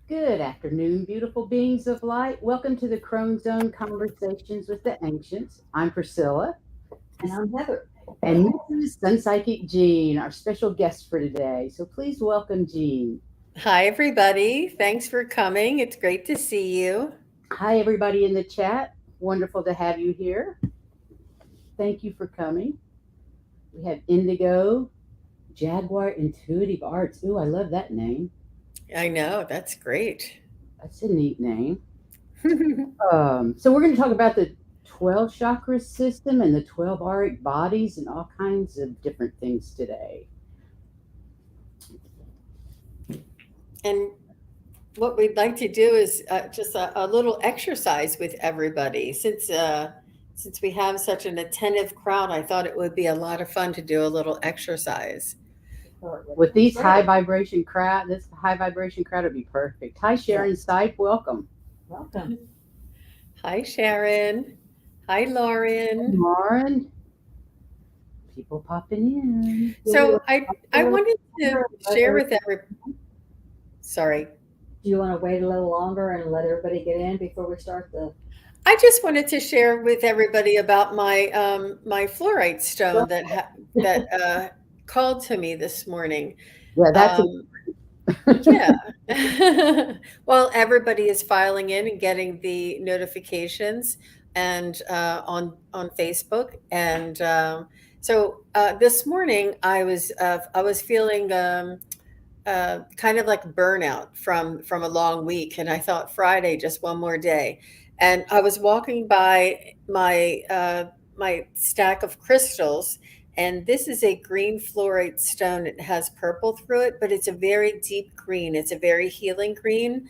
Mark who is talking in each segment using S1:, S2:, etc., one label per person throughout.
S1: Good afternoon, beautiful beings of light. Welcome to the Crone Zone Conversations with the Ancients. I'm Priscilla,
S2: And I'm Heather.
S1: and this is SunPsychic Jean, our special guest for today. So please welcome Jean.
S3: Hi, everybody. Thanks for coming. It's great to see you.
S1: Hi, everybody in the chat. Wonderful to have you here. Thank you for coming. We have Indigo, Jaguar Intuitive Arts. Ooh, I love that name.
S3: I know, that's great.
S1: That's a neat name. So we're going to talk about the 12 chakra system and the 12 auric bodies and all kinds of different things today.
S3: And what we'd like to do is just a little exercise with everybody. Since we have such an attentive crowd, I thought it would be a lot of fun to do a little exercise.
S1: With these high vibration crowd, this high vibration crowd would be perfect. Hi, Sharon Stipe. Welcome.
S2: Welcome.
S3: Hi, Sharon. Hi, Lauren.
S1: Lauren. People popping in.
S3: So I wanted to share with everybody. Sorry.
S2: Do you want to wait a little longer and let everybody get in before we start the?
S3: I just wanted to share with everybody about my fluorite stone that called to me this morning.
S1: Yeah, that's
S3: Um, yeah. Well, everybody is filing in and getting the notifications and on Facebook, and this morning I was feeling kind of like burnout from a long week, and I thought Friday, just one more day. And I was walking by my stack of crystals, and this is a green fluorite stone. It has purple through it, but it's a very deep green. It's a very healing green,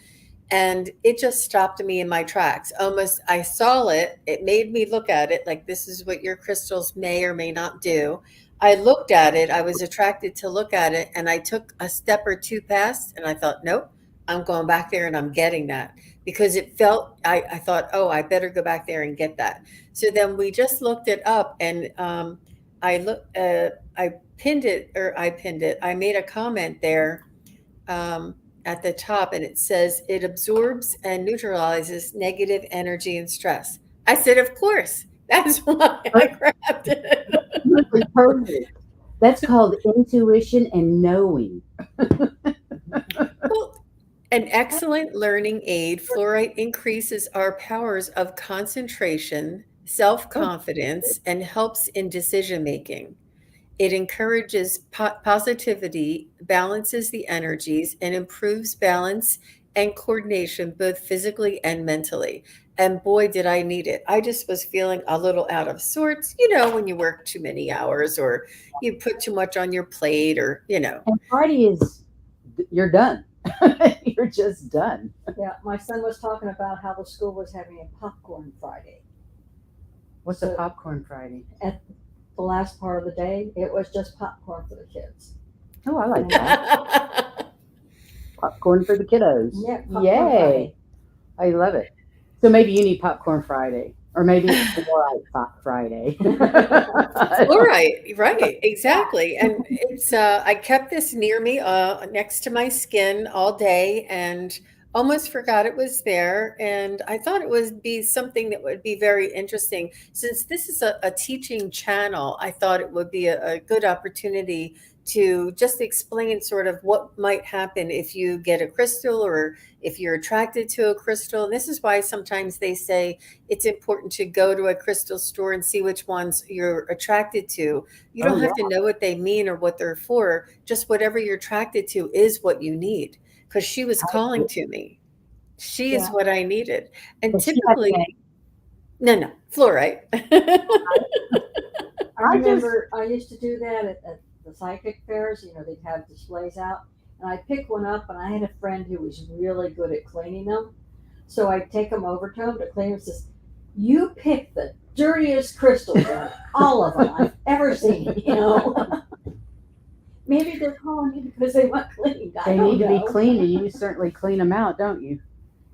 S3: and it just stopped me in my tracks. Almost, I saw it. It made me look at it like this is what your crystals may or may not do. I looked at it. I was attracted to look at it, and I took a step or two past, and I thought, nope, I'm going back there and I'm getting that because it felt. I thought, oh, I better go back there and get that. So then we just looked it up, and I look. I pinned it, or I pinned it. I made a comment there um, at the top, and it says it absorbs and neutralizes negative energy and stress. I said, of course. That's why I grabbed it.
S1: perfect. That's called intuition and knowing.
S3: Well, an excellent learning aid, fluorite increases our powers of concentration, self confidence, and helps in decision making. It encourages positivity, balances the energies, and improves balance and coordination both physically and mentally. And boy, did I need it. I just was feeling a little out of sorts, when you work too many hours or you put too much on your plate or.
S1: And Friday is, you're done. You're just done.
S2: Yeah, my son was talking about how the school was having a popcorn Friday.
S1: What's a popcorn Friday?
S2: At the last part of the day, it was just popcorn for the kids.
S1: Oh, I like that. Popcorn for the kiddos.
S2: Yeah, popcorn
S1: Yay.
S2: Friday.
S1: I love it. So maybe you need popcorn Friday, or maybe it's fluorite Friday.
S3: Fluorite, right, exactly. And it's I kept this near me, next to my skin all day, and almost forgot it was there. And I thought it would be something that would be very interesting. Since this is a teaching channel, I thought it would be a good opportunity to just explain sort of what might happen if you get a crystal or if you're attracted to a crystal. And this is why sometimes they say it's important to go to a crystal store and see which ones you're attracted to. You don't have to know what they mean or what they're for. Just whatever you're attracted to is what you need. Because she was calling to me. She is what I needed. And
S1: But she had
S3: typically, no, fluorite.
S2: I remember I used to do that at the psychic fairs. They'd have displays out, and I'd pick one up, and I had a friend who was really good at cleaning them. So I'd take them over to him to clean them. Says, "You picked the dirtiest crystals out of all of them I've ever seen." Maybe they're calling me because they want cleaned.
S1: They need to be cleaned, and you certainly clean them out, don't you?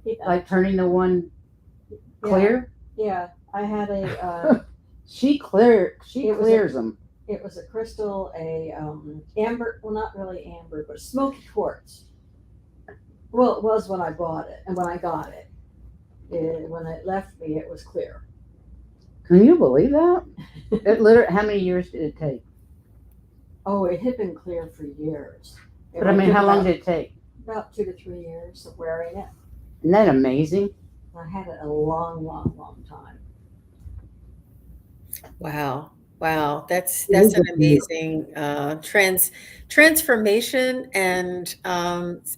S2: Yeah.
S1: Like turning the one clear.
S2: Yeah, I had a.
S1: She clears them.
S2: It was a crystal, a amber. Well, not really amber, but smoky quartz. Well, it was when I bought it, and when I got it. When it left me, it was clear.
S1: Can you believe that? It literally, how many years did it take?
S2: Oh, it had been clear for years.
S1: But I mean, how long did it take?
S2: About 2 to 3 years of wearing it.
S1: Isn't that amazing?
S2: I had it a long, long, long time.
S3: Wow. Wow. That's
S1: It is
S3: an
S1: a beautiful.
S3: amazing transformation, and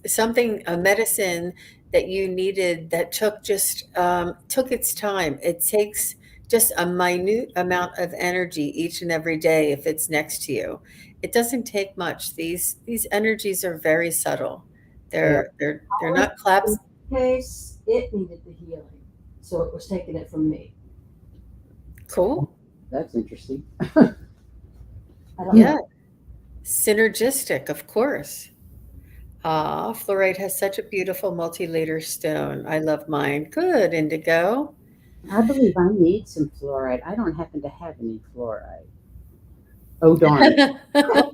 S3: something, a medicine that you needed that took its time. It takes just a minute amount of energy each and every day if it's next to you. It doesn't take much. These energies are very subtle.
S1: Yeah.
S3: They're not claps.
S2: In case it needed the healing, so it was taking it from me.
S3: Cool.
S1: That's interesting.
S2: I don't
S3: Yeah.
S2: know.
S3: Synergistic, of course. Ah, fluorite has such a beautiful multi-layer stone. I love mine. Good, Indigo.
S1: I believe I need some fluoride. I don't happen to have any fluoride. Oh darn! Oh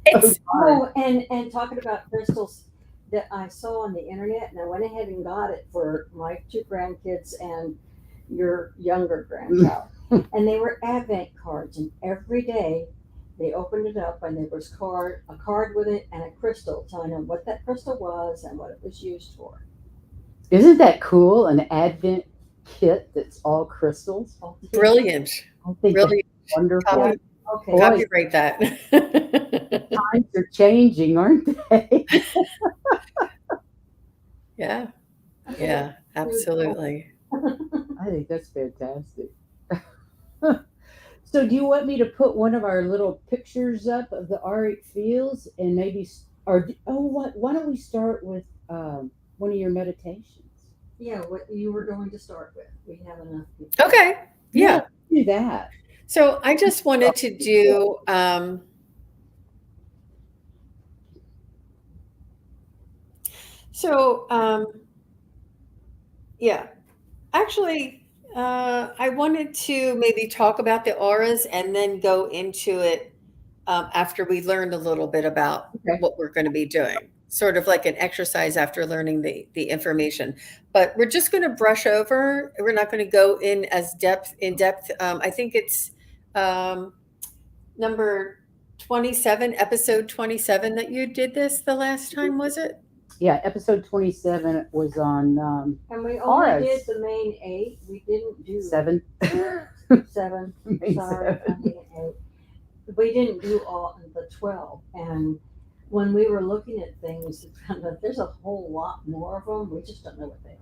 S3: It's
S1: darn!
S2: Oh, and talking about crystals that I saw on the internet, and I went ahead and got it for my 2 grandkids and your younger grandchild. And they were advent cards, and every day they opened it up and there was a card with it and a crystal telling them what that crystal was and what it was used for.
S1: Isn't that cool? An Advent kit that's all crystals.
S3: brilliant.
S1: I think
S3: Brilliant.
S1: that's wonderful.
S3: Copy,
S2: Okay.
S1: Boy.
S3: Copyright that.
S1: Times are changing, aren't they?
S3: Yeah. Yeah, absolutely.
S1: I think that's fantastic. So, do you want me to put one of our little pictures up of the auric fields, and maybe, why don't we start with one of your meditations?
S2: Yeah, what you were going to start with. We have enough people.
S3: Okay. Yeah.
S1: Do that.
S3: So I just wanted to do yeah. Actually, I wanted to maybe talk about the auras and then go into it after we learned a little bit about
S1: Okay.
S3: what we're going to be doing. Sort of like an exercise after learning the information. But we're just going to brush over. We're not going to go in depth. I think it's number 27, episode 27 that you did this the last time, was it?
S1: Yeah, episode 27 was on
S2: And we only
S1: auras.
S2: did the main 8. We didn't do
S1: 7.
S2: 7.
S1: Main
S2: Sorry,
S1: 7.
S2: I mean 8. We didn't do all the 12. And when we were looking at things, we found out there's a whole lot more of them. We just don't know what they are.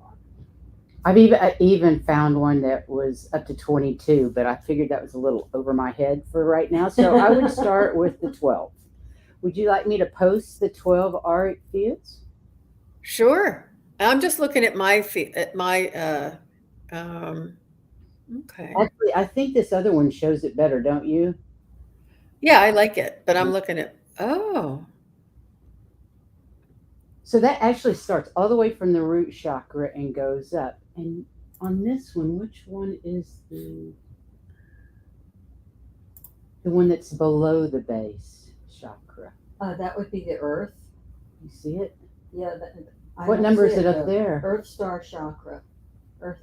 S1: I even found one that was up to 22, but I figured that was a little over my head for right now. So I would start with the 12. Would you like me to post the 12 auric fields?
S3: Sure. I'm just looking at my okay.
S1: Actually, I think this other one shows it better, don't you?
S3: Yeah, I like it, but I'm looking at, oh.
S1: So that actually starts all the way from the root chakra and goes up. And on this one, which one is the one that's below the base chakra?
S2: That would be the Earth.
S1: You see it?
S2: Yeah.
S1: What number is it up there?
S2: Earth Star Chakra. Earth.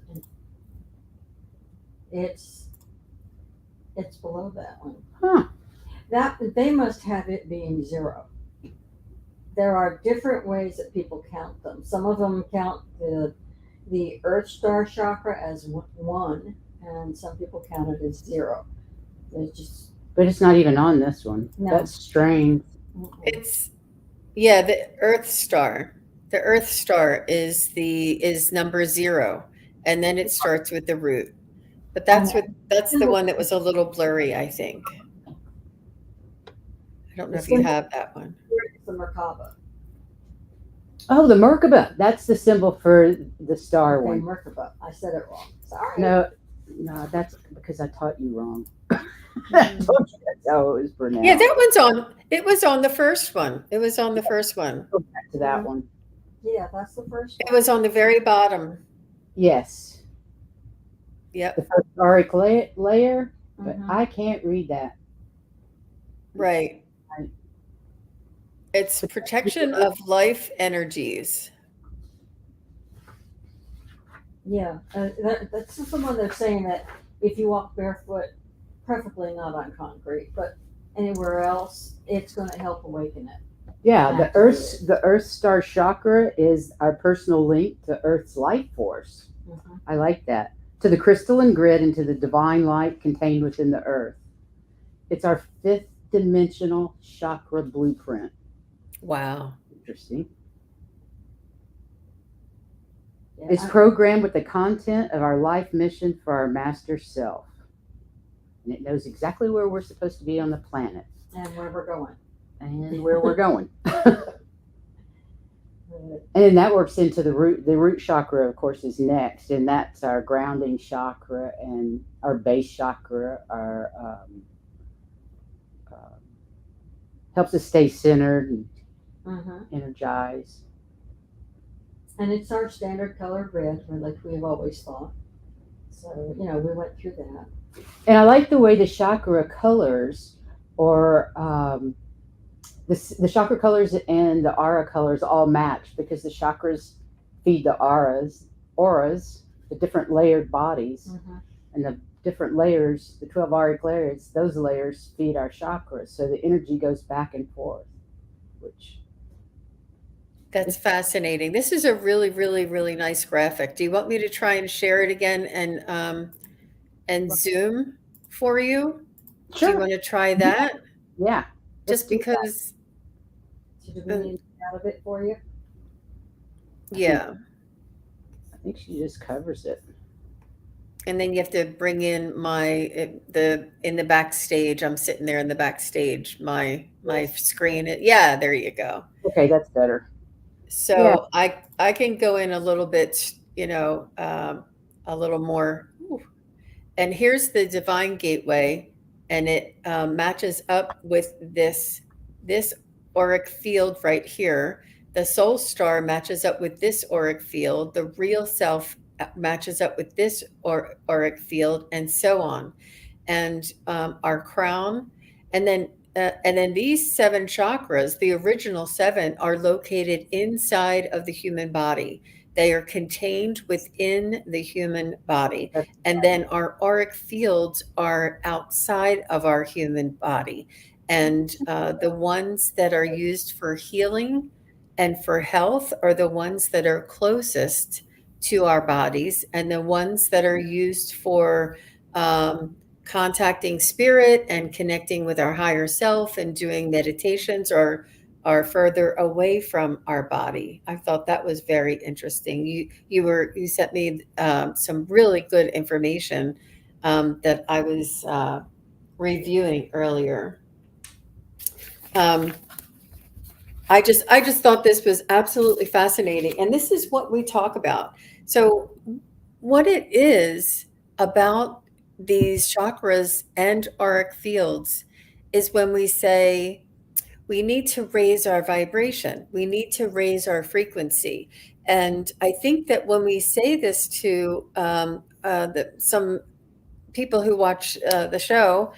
S2: It's below that one.
S1: Huh.
S2: That they must have it being 0. There are different ways that people count them. Some of them count the Earth Star Chakra as 1, and some people count it as 0.
S1: But it's not even on this one.
S2: No.
S1: That's strange.
S3: It's, yeah, the Earth Star. The Earth Star is number 0, and then it starts with the root. But that's the one that was a little blurry, I think. I don't know if you have that one.
S2: The Merkaba.
S1: Oh, the Merkaba. That's the symbol for the star
S2: Okay,
S1: one.
S2: Merkaba. I said it wrong. Sorry.
S1: No, that's because I taught you wrong. That's how it was pronounced.
S3: Yeah, that one's on. It was on the first one. It was on the first one.
S1: Go back to that one.
S2: Yeah, that's the first
S3: It
S2: one.
S3: was on the very bottom.
S1: Yes.
S3: Yep.
S1: The first auric layer, but
S2: Mhm.
S1: I can't read that.
S3: Right. It's protection of life energies.
S2: Yeah, that's just the one they're saying that if you walk barefoot, preferably not on concrete, but anywhere else, it's going to help awaken it.
S1: Yeah,
S2: Activate
S1: the Earth Star chakra is our personal link to Earth's life force.
S2: Mhm.
S1: I like that. To the crystalline grid and to the divine light contained within the Earth. It's our fifth dimensional chakra blueprint.
S3: Wow.
S1: Interesting.
S2: Yeah,
S1: It's programmed with the content of our life mission for our master self. And it knows exactly where we're supposed to be on the planet
S2: and where we're going.
S1: and where we're going. And then that works into the root. The root chakra, of course, is next, and that's our grounding chakra and our base chakra. Our helps us stay centered and energized.
S2: And it's our standard color red, like we've always thought. So we went through that.
S1: And I like the way the chakra colors, or the chakra colors and the aura colors all match because the chakras feed the auras, the different layered bodies, and the different layers, the 12 auric layers, those layers feed our chakras. So the energy goes back and forth, which.
S3: That's fascinating. This is a really, really, really nice graphic. Do you want me to try and share it again and Zoom for you? Do you want to try that?
S1: Yeah.
S3: Just because.
S2: So do we need to get out of it for you?
S3: Yeah.
S1: I think she just covers it.
S3: And then you have to bring in in the backstage. I'm sitting there in the backstage. My screen. Yeah, there you go.
S1: Okay, that's better.
S3: So yeah. I can go in a little bit, a little more. Ooh. And here's the divine gateway, and it matches up with this auric field right here. The soul star matches up with this auric field. The real self matches up with this auric field, and so on. And our crown, and then these 7 chakras, the original 7, are located inside of the human body. They are contained within the human body. And then our auric fields are outside of our human body. And the ones that are used for healing and for health are the ones that are closest to our bodies. And the ones that are used for contacting spirit and connecting with our higher self and doing meditations are further away from our body. I thought that was very interesting. You sent me some really good information that I was reviewing earlier. I just thought this was absolutely fascinating, and this is what we talk about. So, what it is about these chakras and auric fields is when we say we need to raise our vibration, we need to raise our frequency. And I think that when we say this to some people who watch the show,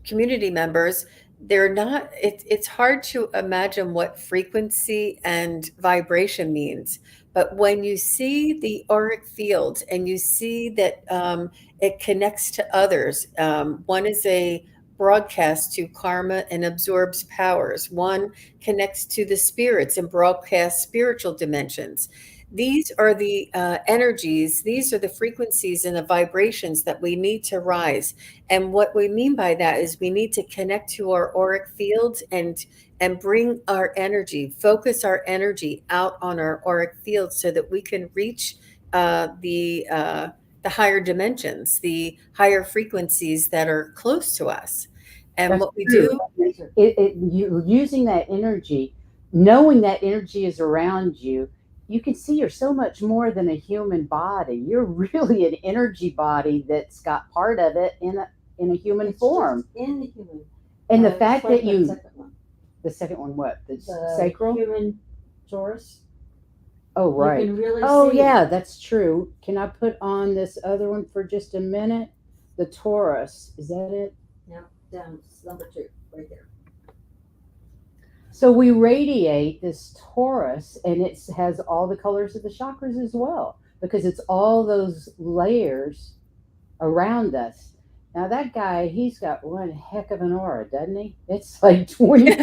S3: community members, they're not, it's hard to imagine what frequency and vibration means. But when you see the auric fields and you see that it connects to others, one is a broadcast to karma and absorbs powers. One connects to the spirits and broadcasts spiritual dimensions. These are the energies, these are the frequencies and the vibrations that we need to rise. And what we mean by that is we need to connect to our auric fields and bring our energy, focus our energy out on our auric fields so that we can reach the higher dimensions, the higher frequencies that are close to us. And
S1: That's
S3: what we
S1: true.
S3: do,
S1: Using that energy, knowing that energy is around you, you can see you're so much more than a human body. You're really an energy body that's got part of it in a human form.
S2: In the human.
S1: And the fact
S2: like
S1: that the second one, what? The sacral?
S2: Human torus.
S1: Oh, right.
S2: You can really
S1: see yeah, that's true. Can I put on this other one for just a minute? The torus. Is that it?
S2: Yeah, down number 2, right there.
S1: So we radiate this torus, and it has all the colors of the chakras as well. because it's all those layers around us. Now that guy, he's got one heck of an aura, doesn't he? It's like 25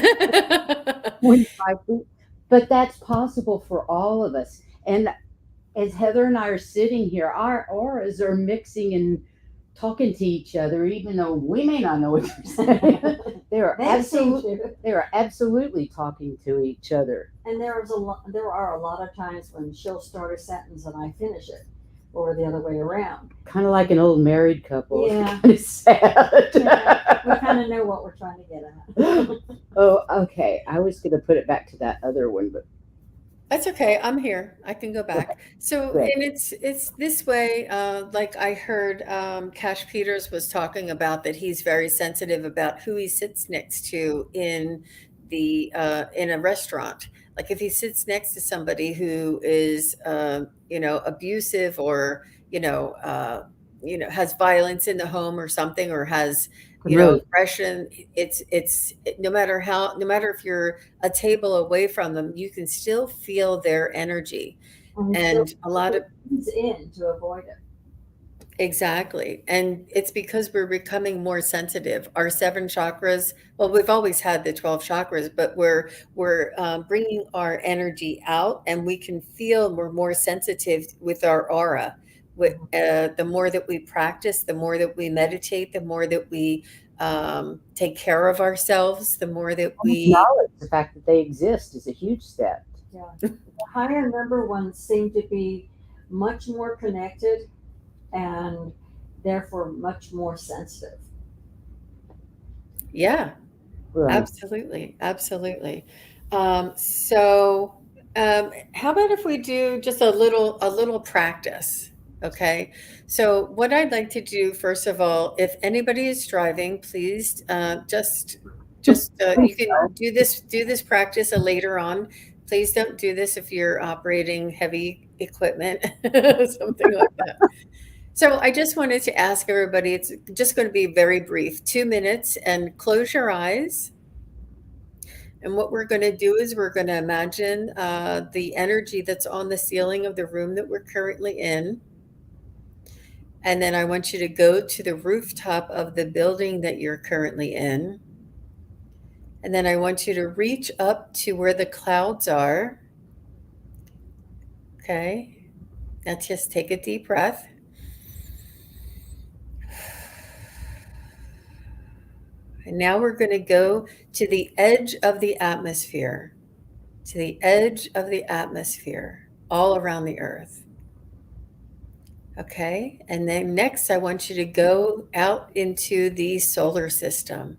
S1: feet. But that's possible for all of us. And as Heather and I are sitting here, our auras are mixing and talking to each other, even though we may not know what they're saying. They are absolutely talking to each other.
S2: And there are a lot of times when she'll start a sentence and I finish it, or the other way around.
S1: Kind of like an old married couple.
S2: Yeah.
S1: Kind of sad.
S2: Yeah, we kind of know what we're trying to get at.
S1: Oh, okay. I was going to put it back to that other one, but
S3: That's okay. I'm here. I can go back. So,
S1: Right.
S3: and it's this way. Like I heard, Cash Peters was talking about that he's very sensitive about who he sits next to in a restaurant. Like if he sits next to somebody who is, abusive or has violence in the home or something, or has
S1: Really?
S3: aggression. It's no matter if you're a table away from them, you can still feel their energy. And a lot of
S2: He's in to avoid it.
S3: Exactly. And it's because we're becoming more sensitive. Our 7 chakras, well, we've always had the 12 chakras, but we're bringing our energy out, and we can feel we're more sensitive with our aura. The more that we practice, the more that we meditate, the more that we take care of ourselves, the more that we
S1: Acknowledge the fact that they exist is a huge step.
S2: Yeah. The higher number ones seem to be much more connected and therefore much more sensitive.
S3: Yeah,
S1: Right.
S3: absolutely. Absolutely. So how about if we do just a little practice? Okay. So what I'd like to do, first of all, if anybody is driving, please just you can do this practice later on. Please don't do this if you're operating heavy equipment, something like that. So I just wanted to ask everybody, it's just going to be very brief, 2 minutes, and close your eyes. And what we're going to do is we're going to imagine the energy that's on the ceiling of the room that we're currently in. And then I want you to go to the rooftop of the building that you're currently in. And then I want you to reach up to where the clouds are. Okay. Now just take a deep breath. And now we're going to go to the edge of the atmosphere, all around the earth. Okay. And then next, I want you to go out into the solar system.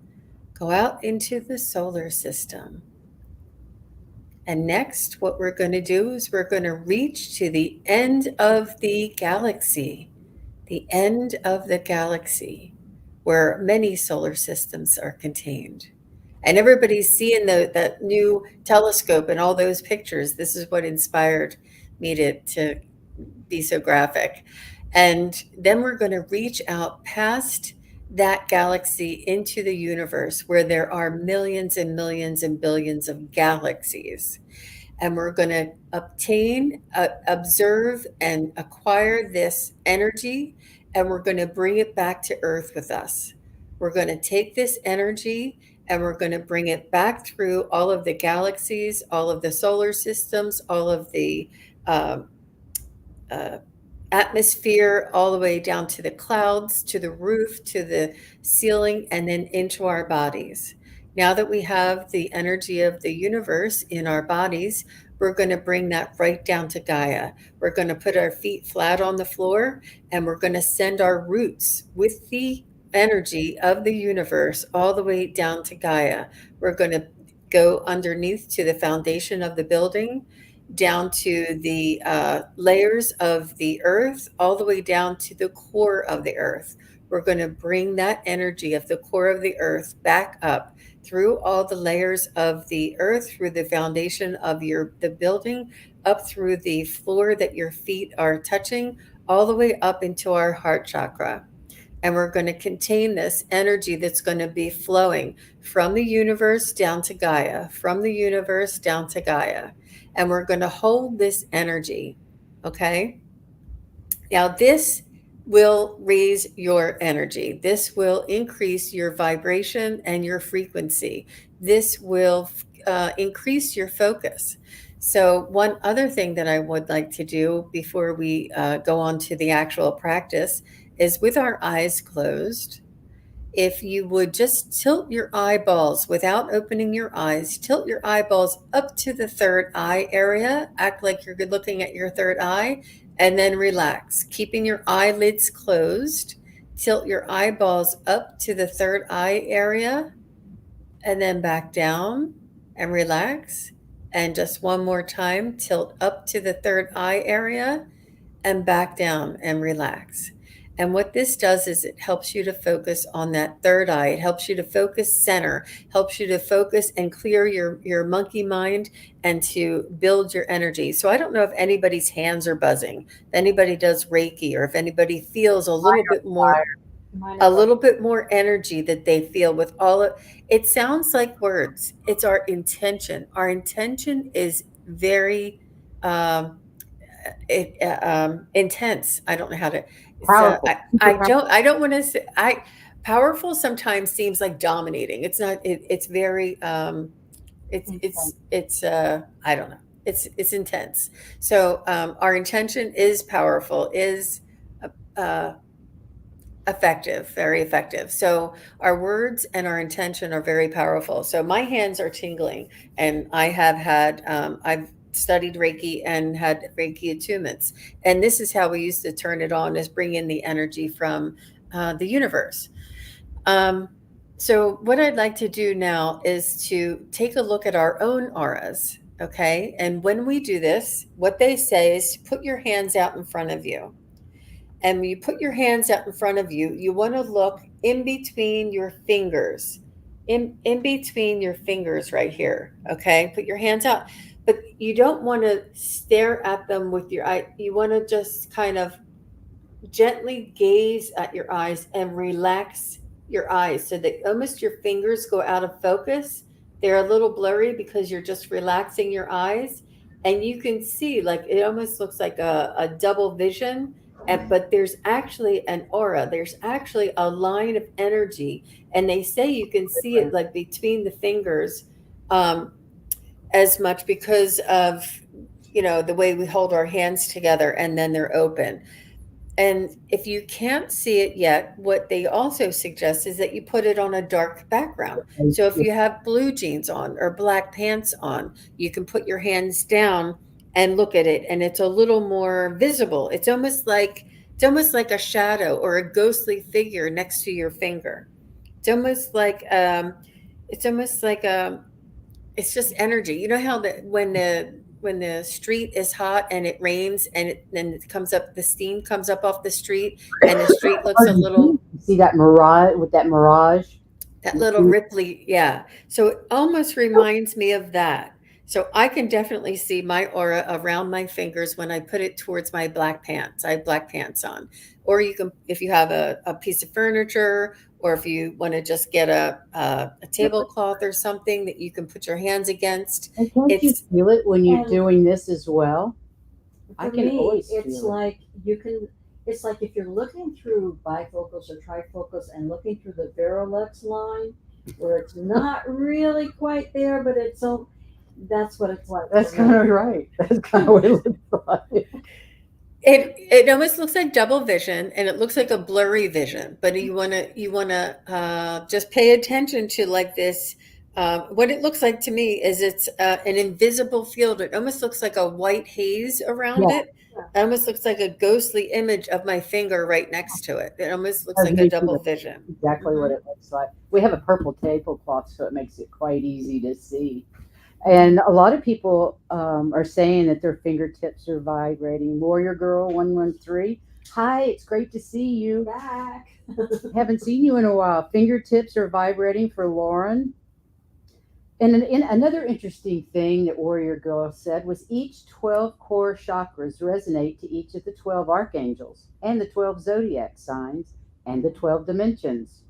S3: Go out into the solar system. And next, what we're going to do is we're going to reach to the end of the galaxy, where many solar systems are contained. And everybody's seeing that new telescope and all those pictures. This is what inspired me to be so graphic. And then we're going to reach out past that galaxy into the universe, where there are millions and millions and billions of galaxies. And we're going to observe, and acquire this energy, and we're going to bring it back to Earth with us. We're going to take this energy and we're going to bring it back through all of the galaxies, all of the solar systems, all of the atmosphere, all the way down to the clouds, to the roof, to the ceiling, and then into our bodies. Now that we have the energy of the universe in our bodies, we're going to bring that right down to Gaia. We're going to put our feet flat on the floor, and we're going to send our roots with the energy of the universe all the way down to Gaia. We're going to go underneath to the foundation of the building, down to the layers of the earth, all the way down to the core of the earth. We're going to bring that energy of the core of the earth back up through all the layers of the earth, through the foundation of the building, up through the floor that your feet are touching, all the way up into our heart chakra. And we're going to contain this energy that's going to be flowing from the universe down to Gaia, from the universe down to Gaia. And we're going to hold this energy, okay? Now, this will raise your energy. This will increase your vibration and your frequency. This will increase your focus. So, one other thing that I would like to do before we go on to the actual practice is with our eyes closed. If you would just tilt your eyeballs without opening your eyes, tilt your eyeballs up to the third eye area, act like you're looking at your third eye, and then relax, keeping your eyelids closed. Tilt your eyeballs up to the third eye area, and then back down and relax. And just one more time, tilt up to the third eye area and back down and relax. And what this does is it helps you to focus on that third eye. It helps you to focus center, helps you to focus and clear your monkey mind and to build your energy. So I don't know if anybody's hands are buzzing, if anybody does Reiki, or if anybody feels a little bit more energy that they feel with all of it. Sounds like words. It's our intention. Our intention is very intense. I don't know how to.
S1: Powerful.
S3: I don't want to say. Powerful sometimes seems like dominating. It's not. It's very. It's. I don't know. It's intense. So our intention is powerful. Is. Uh, Effective, very effective. So our words and our intention are very powerful. So my hands are tingling, and I have had I've studied Reiki and had Reiki attunements, and this is how we used to turn it on: is bring in the energy from the universe. So what I'd like to do now is to take a look at our own auras. Okay, and when we do this, what they say is put your hands out in front of you. And when you put your hands out in front of you, you want to look in between your fingers, in between your fingers right here. Okay, put your hands out, but you don't want to stare at them with your eye. You want to just kind of gently gaze at your eyes and relax your eyes so that almost your fingers go out of focus. They're a little blurry because you're just relaxing your eyes, and you can see, like, it almost looks like a double vision. But there's actually an aura, there's actually a line of energy, and they say you can see it like between the fingers, as much because of the way we hold our hands together and then they're open. And if you can't see it yet, what they also suggest is that you put it on a dark background. So if you have blue jeans on or black pants on, you can put your hands down and look at it, and it's a little more visible. It's almost like a shadow or a ghostly figure next to your finger. It's almost like it's just energy. You know how when the street is hot and it rains and it comes up, the steam comes up off the street, and the street looks a little.
S1: You see that mirage with that mirage?
S3: That little ripply, yeah. So it almost reminds me of that. So I can definitely see my aura around my fingers when I put it towards my black pants. I have black pants on. Or you can, if you have a piece of furniture, or if you want to just get a tablecloth or something that you can put your hands against.
S1: And can't you feel it when you're doing this as well?
S2: I can always feel it. It's like you can. It's like if you're looking through bifocals or trifocals and looking through the Verilux line, where it's not really quite there, but it's so. That's what it's like.
S1: That's kind of right. That's kind of what it looks like.
S3: It almost looks like double vision, and it looks like a blurry vision. But you wanna just pay attention to like this. What it looks like to me is it's an invisible field. It almost looks like a white haze around it. It almost looks like a ghostly image of my finger right next to it. It almost looks like a double vision.
S1: Exactly what it looks like. We have a purple tablecloth, so it makes it quite easy to see. And a lot of people are saying that their fingertips are vibrating. Warrior Girl 113. Hi, it's great to see you.
S2: Back.
S1: Haven't seen you in a while. Fingertips are vibrating for Lauren. And another interesting thing that Warrior Girl said was each 12 core chakras resonate to each of the 12 archangels and the 12 zodiac signs and the 12 dimensions.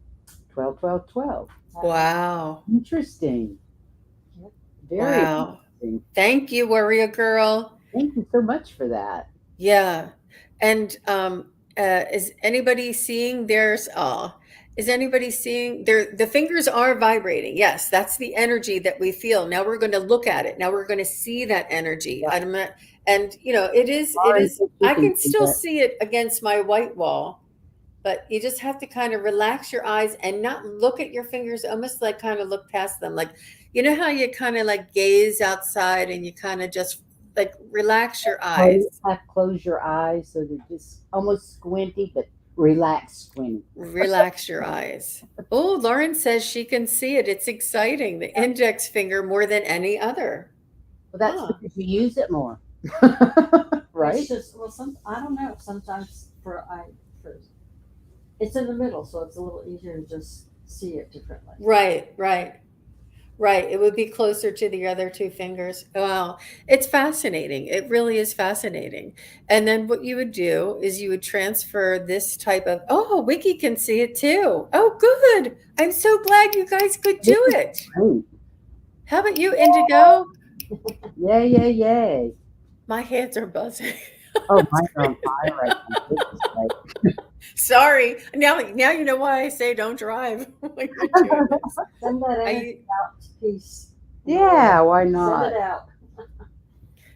S1: 12, 12, 12.
S3: Wow.
S1: Interesting. Very interesting.
S3: Thank you, Warrior Girl.
S1: Thank you so much for that.
S3: Yeah. And is anybody seeing there's is anybody seeing the fingers are vibrating? Yes, that's the energy that we feel. Now we're going to look at it. Now we're going to see that energy.
S1: Yeah.
S3: I'm not, and it
S1: Lauren
S3: is,
S1: said she
S3: I
S1: can
S3: can
S1: see
S3: still
S1: that.
S3: see it against my white wall, but you just have to kind of relax your eyes and not look at your fingers, almost like kind of look past them. Like, you know how you kind of like gaze outside and you kind of just like relax your eyes.
S1: Close your eyes so they're just almost squinty, but relaxed squinty.
S3: Relax your eyes. Oh, Lauren says she can see it. It's exciting. The index finger more than any other.
S1: Well, that's
S3: Huh.
S1: because you use it more, right?
S2: It's just, well, I don't know. Sometimes for it's in the middle, so it's a little easier to just see it differently.
S3: Right, right, right. It would be closer to the other two fingers. Wow. It's fascinating. It really is fascinating. And then what you would do is you would transfer this type of, oh, Wiki can see it too. Oh, good. I'm so glad you guys could do it.
S1: Great.
S3: How about you, Indigo?
S1: Yay, yay, yay.
S3: My hands are buzzing.
S1: Oh, mine are on fire right now. Goodness sake.
S3: Sorry. Now you know why I say don't drive when you're doing this.
S2: Send that
S3: I,
S2: energy out to peace.
S1: Yeah, why
S2: Send
S1: not?
S2: it out.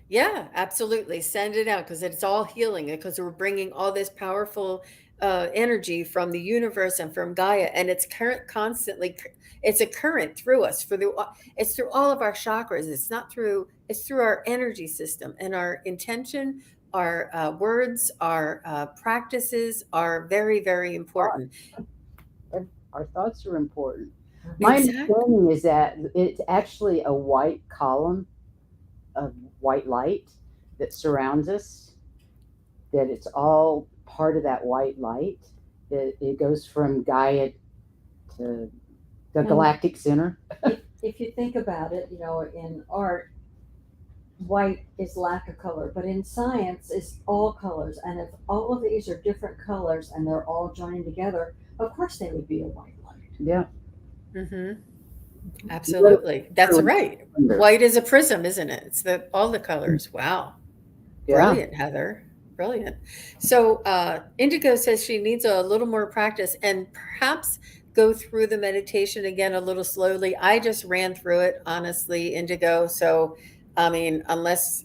S3: yeah, absolutely. Send it out because it's all healing because we're bringing all this powerful energy from the universe and from Gaia, and it's constantly. It's a current through us it's through all of our chakras. It's through our energy system and our intention. Our words, our practices are very, very important.
S1: Our thoughts are important. My
S3: Exactly.
S1: understanding is that it's actually a white column of white light that surrounds us, that it's all part of that white light. It goes from Gaia to the galactic center.
S2: If you think about it, in art, white is lack of color, but in science, it's all colors. And if all of these are different colors and they're all joining together, of course they would be a white light.
S1: Yeah.
S3: Hmm. Absolutely. That's right. White is a prism, isn't it? It's all the colors. Wow.
S1: Yeah.
S3: Brilliant, Heather. Brilliant. So Indigo says she needs a little more practice and perhaps go through the meditation again a little slowly. I just ran through it, honestly, Indigo. So, I mean, unless,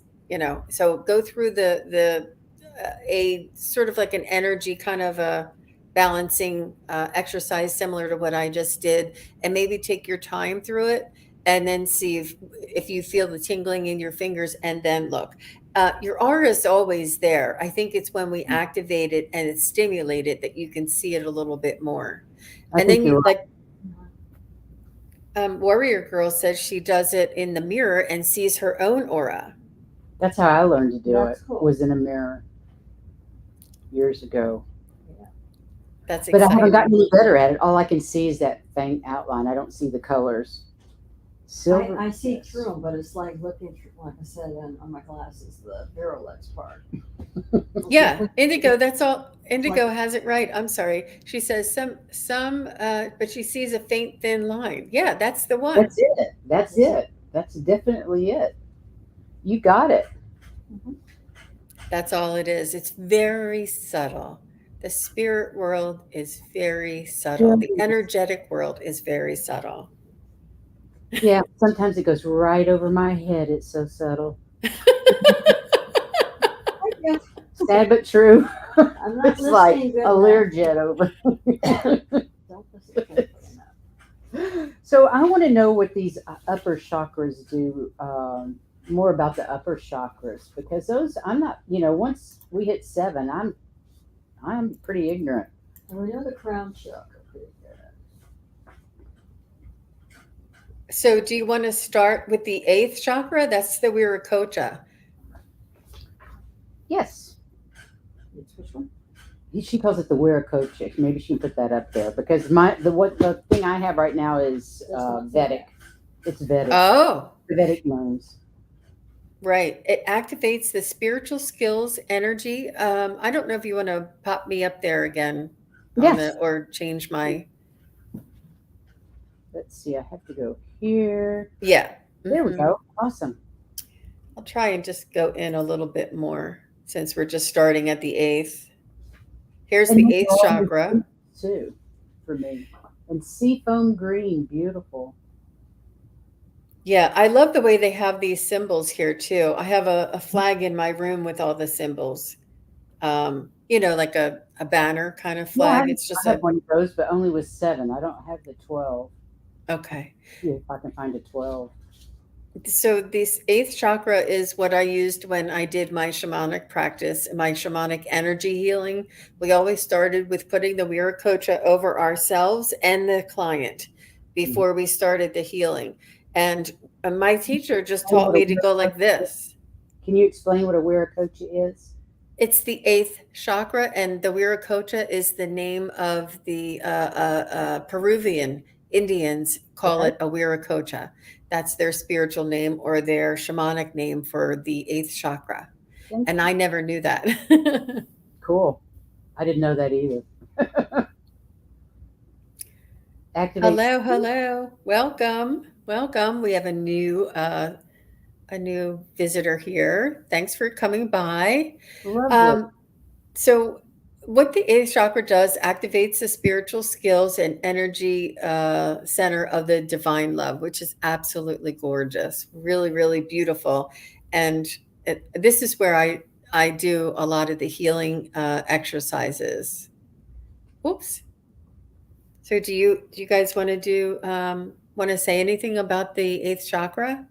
S3: so go through a sort of like an energy kind of a balancing exercise similar to what I just did, and maybe take your time through it and then see if you feel the tingling in your fingers and then look. Your aura is always there. I think it's when we activate it and it's stimulated that you can see it a little bit more. And then you
S1: right.
S3: Warrior Girl says she does it in the mirror and sees her own aura.
S1: That's how I learned to do
S2: That's
S1: it.
S2: cool.
S1: Was in a mirror years ago.
S3: That's
S1: But
S3: exciting.
S1: I haven't gotten any better at it. All I can see is that faint outline. I don't see the colors. Silver.
S2: I see through them, but it's like looking through, like I said, on my glasses, the Viralex part.
S3: Yeah, Indigo, that's all. Indigo has it right. I'm sorry. She says but she sees a faint, thin line. Yeah, that's the one.
S1: That's it. That's it. That's definitely it. You got it.
S3: That's all it is. It's very subtle. The spirit world is very subtle. The energetic world is very subtle.
S1: Yeah, sometimes it goes right over my head. It's so subtle. Sad but true.
S2: I'm not
S1: It's like
S2: listening good
S1: a Learjet over.
S2: Don't listen carefully enough.
S1: So I want to know what these upper chakras do. More about the upper chakras, because those I'm not. Once we hit 7, I'm pretty ignorant.
S2: And we know the crown chakra pretty good.
S3: So do you want to start with the 8th chakra? That's the Viracocha.
S1: Yes.
S2: Which one?
S1: She calls it the Viracocha. Maybe she can put that up there, because the thing I have right now is Vedic. It's Vedic.
S3: Oh.
S1: The Vedic gnomes.
S3: Right. It activates the spiritual skills energy. I don't know if you want to pop me up there again.
S1: Yes.
S3: Or change my.
S1: Let's see. I have to go here.
S3: Yeah.
S1: There we go. Awesome.
S3: I'll try and just go in a little bit more. since we're just starting at the eighth. Here's
S1: And
S3: the
S1: these
S3: eighth
S1: are all
S3: chakra.
S1: the too, for me. And seafoam green, beautiful.
S3: Yeah, I love the way they have these symbols here too. I have a flag in my room with all the symbols. Like a banner kind of
S1: Yeah,
S3: flag. It's just
S1: I have
S3: a
S1: one of those, but only with 7. I don't have the 12.
S3: okay.
S1: See if I can find a 12.
S3: So this eighth chakra is what I used when I did my shamanic practice, my shamanic energy healing. We always started with putting the Viracocha over ourselves and the client before we started the healing. And my teacher just
S1: Oh,
S3: taught
S1: what a
S3: me to go
S1: Wiracocha
S3: like this.
S1: Can you explain what a Wiracocha is?
S3: It's the eighth chakra, and the Viracocha is the name of the Peruvian Indians call
S1: Okay.
S3: it a Viracocha. That's their spiritual name or their shamanic name for the eighth chakra.
S1: Thank
S3: And
S1: you.
S3: I never knew that.
S1: Cool. I didn't know that either. Activate.
S3: Hello. Welcome. We have a new visitor here. Thanks for coming by.
S1: Lovely.
S3: So, what the eighth chakra does activates the spiritual skills and energy center of the divine love, which is absolutely gorgeous, really, really beautiful. And this is where I do a lot of the healing exercises. Oops. So, do you guys want to say anything about the eighth chakra?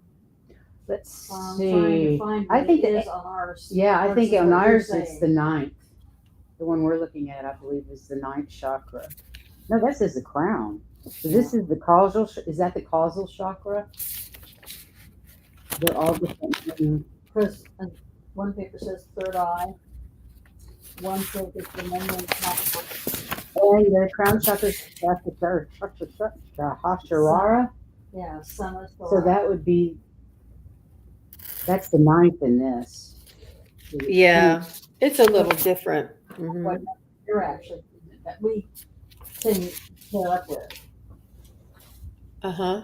S1: Let's
S2: Trying
S1: see.
S2: to find
S1: I
S2: what
S1: think
S2: it is on ours.
S1: Yeah, I think
S2: versus
S1: on
S2: what you're
S1: ours it's
S2: saying.
S1: the 9th. The one we're looking at, I believe, is the 9th chakra. No, that says the crown. So this is the causal. Is that the causal chakra? They're all different.
S2: Because one paper says third eye, one says it's the memory chakra.
S1: And the crown chakra is the Hashirara.
S2: Yeah, sun is the
S1: So that would be, that's the 9th in this.
S3: Yeah, it's a little different. Mhm.
S2: what you're actually that we can pair up with.
S3: Uh-huh.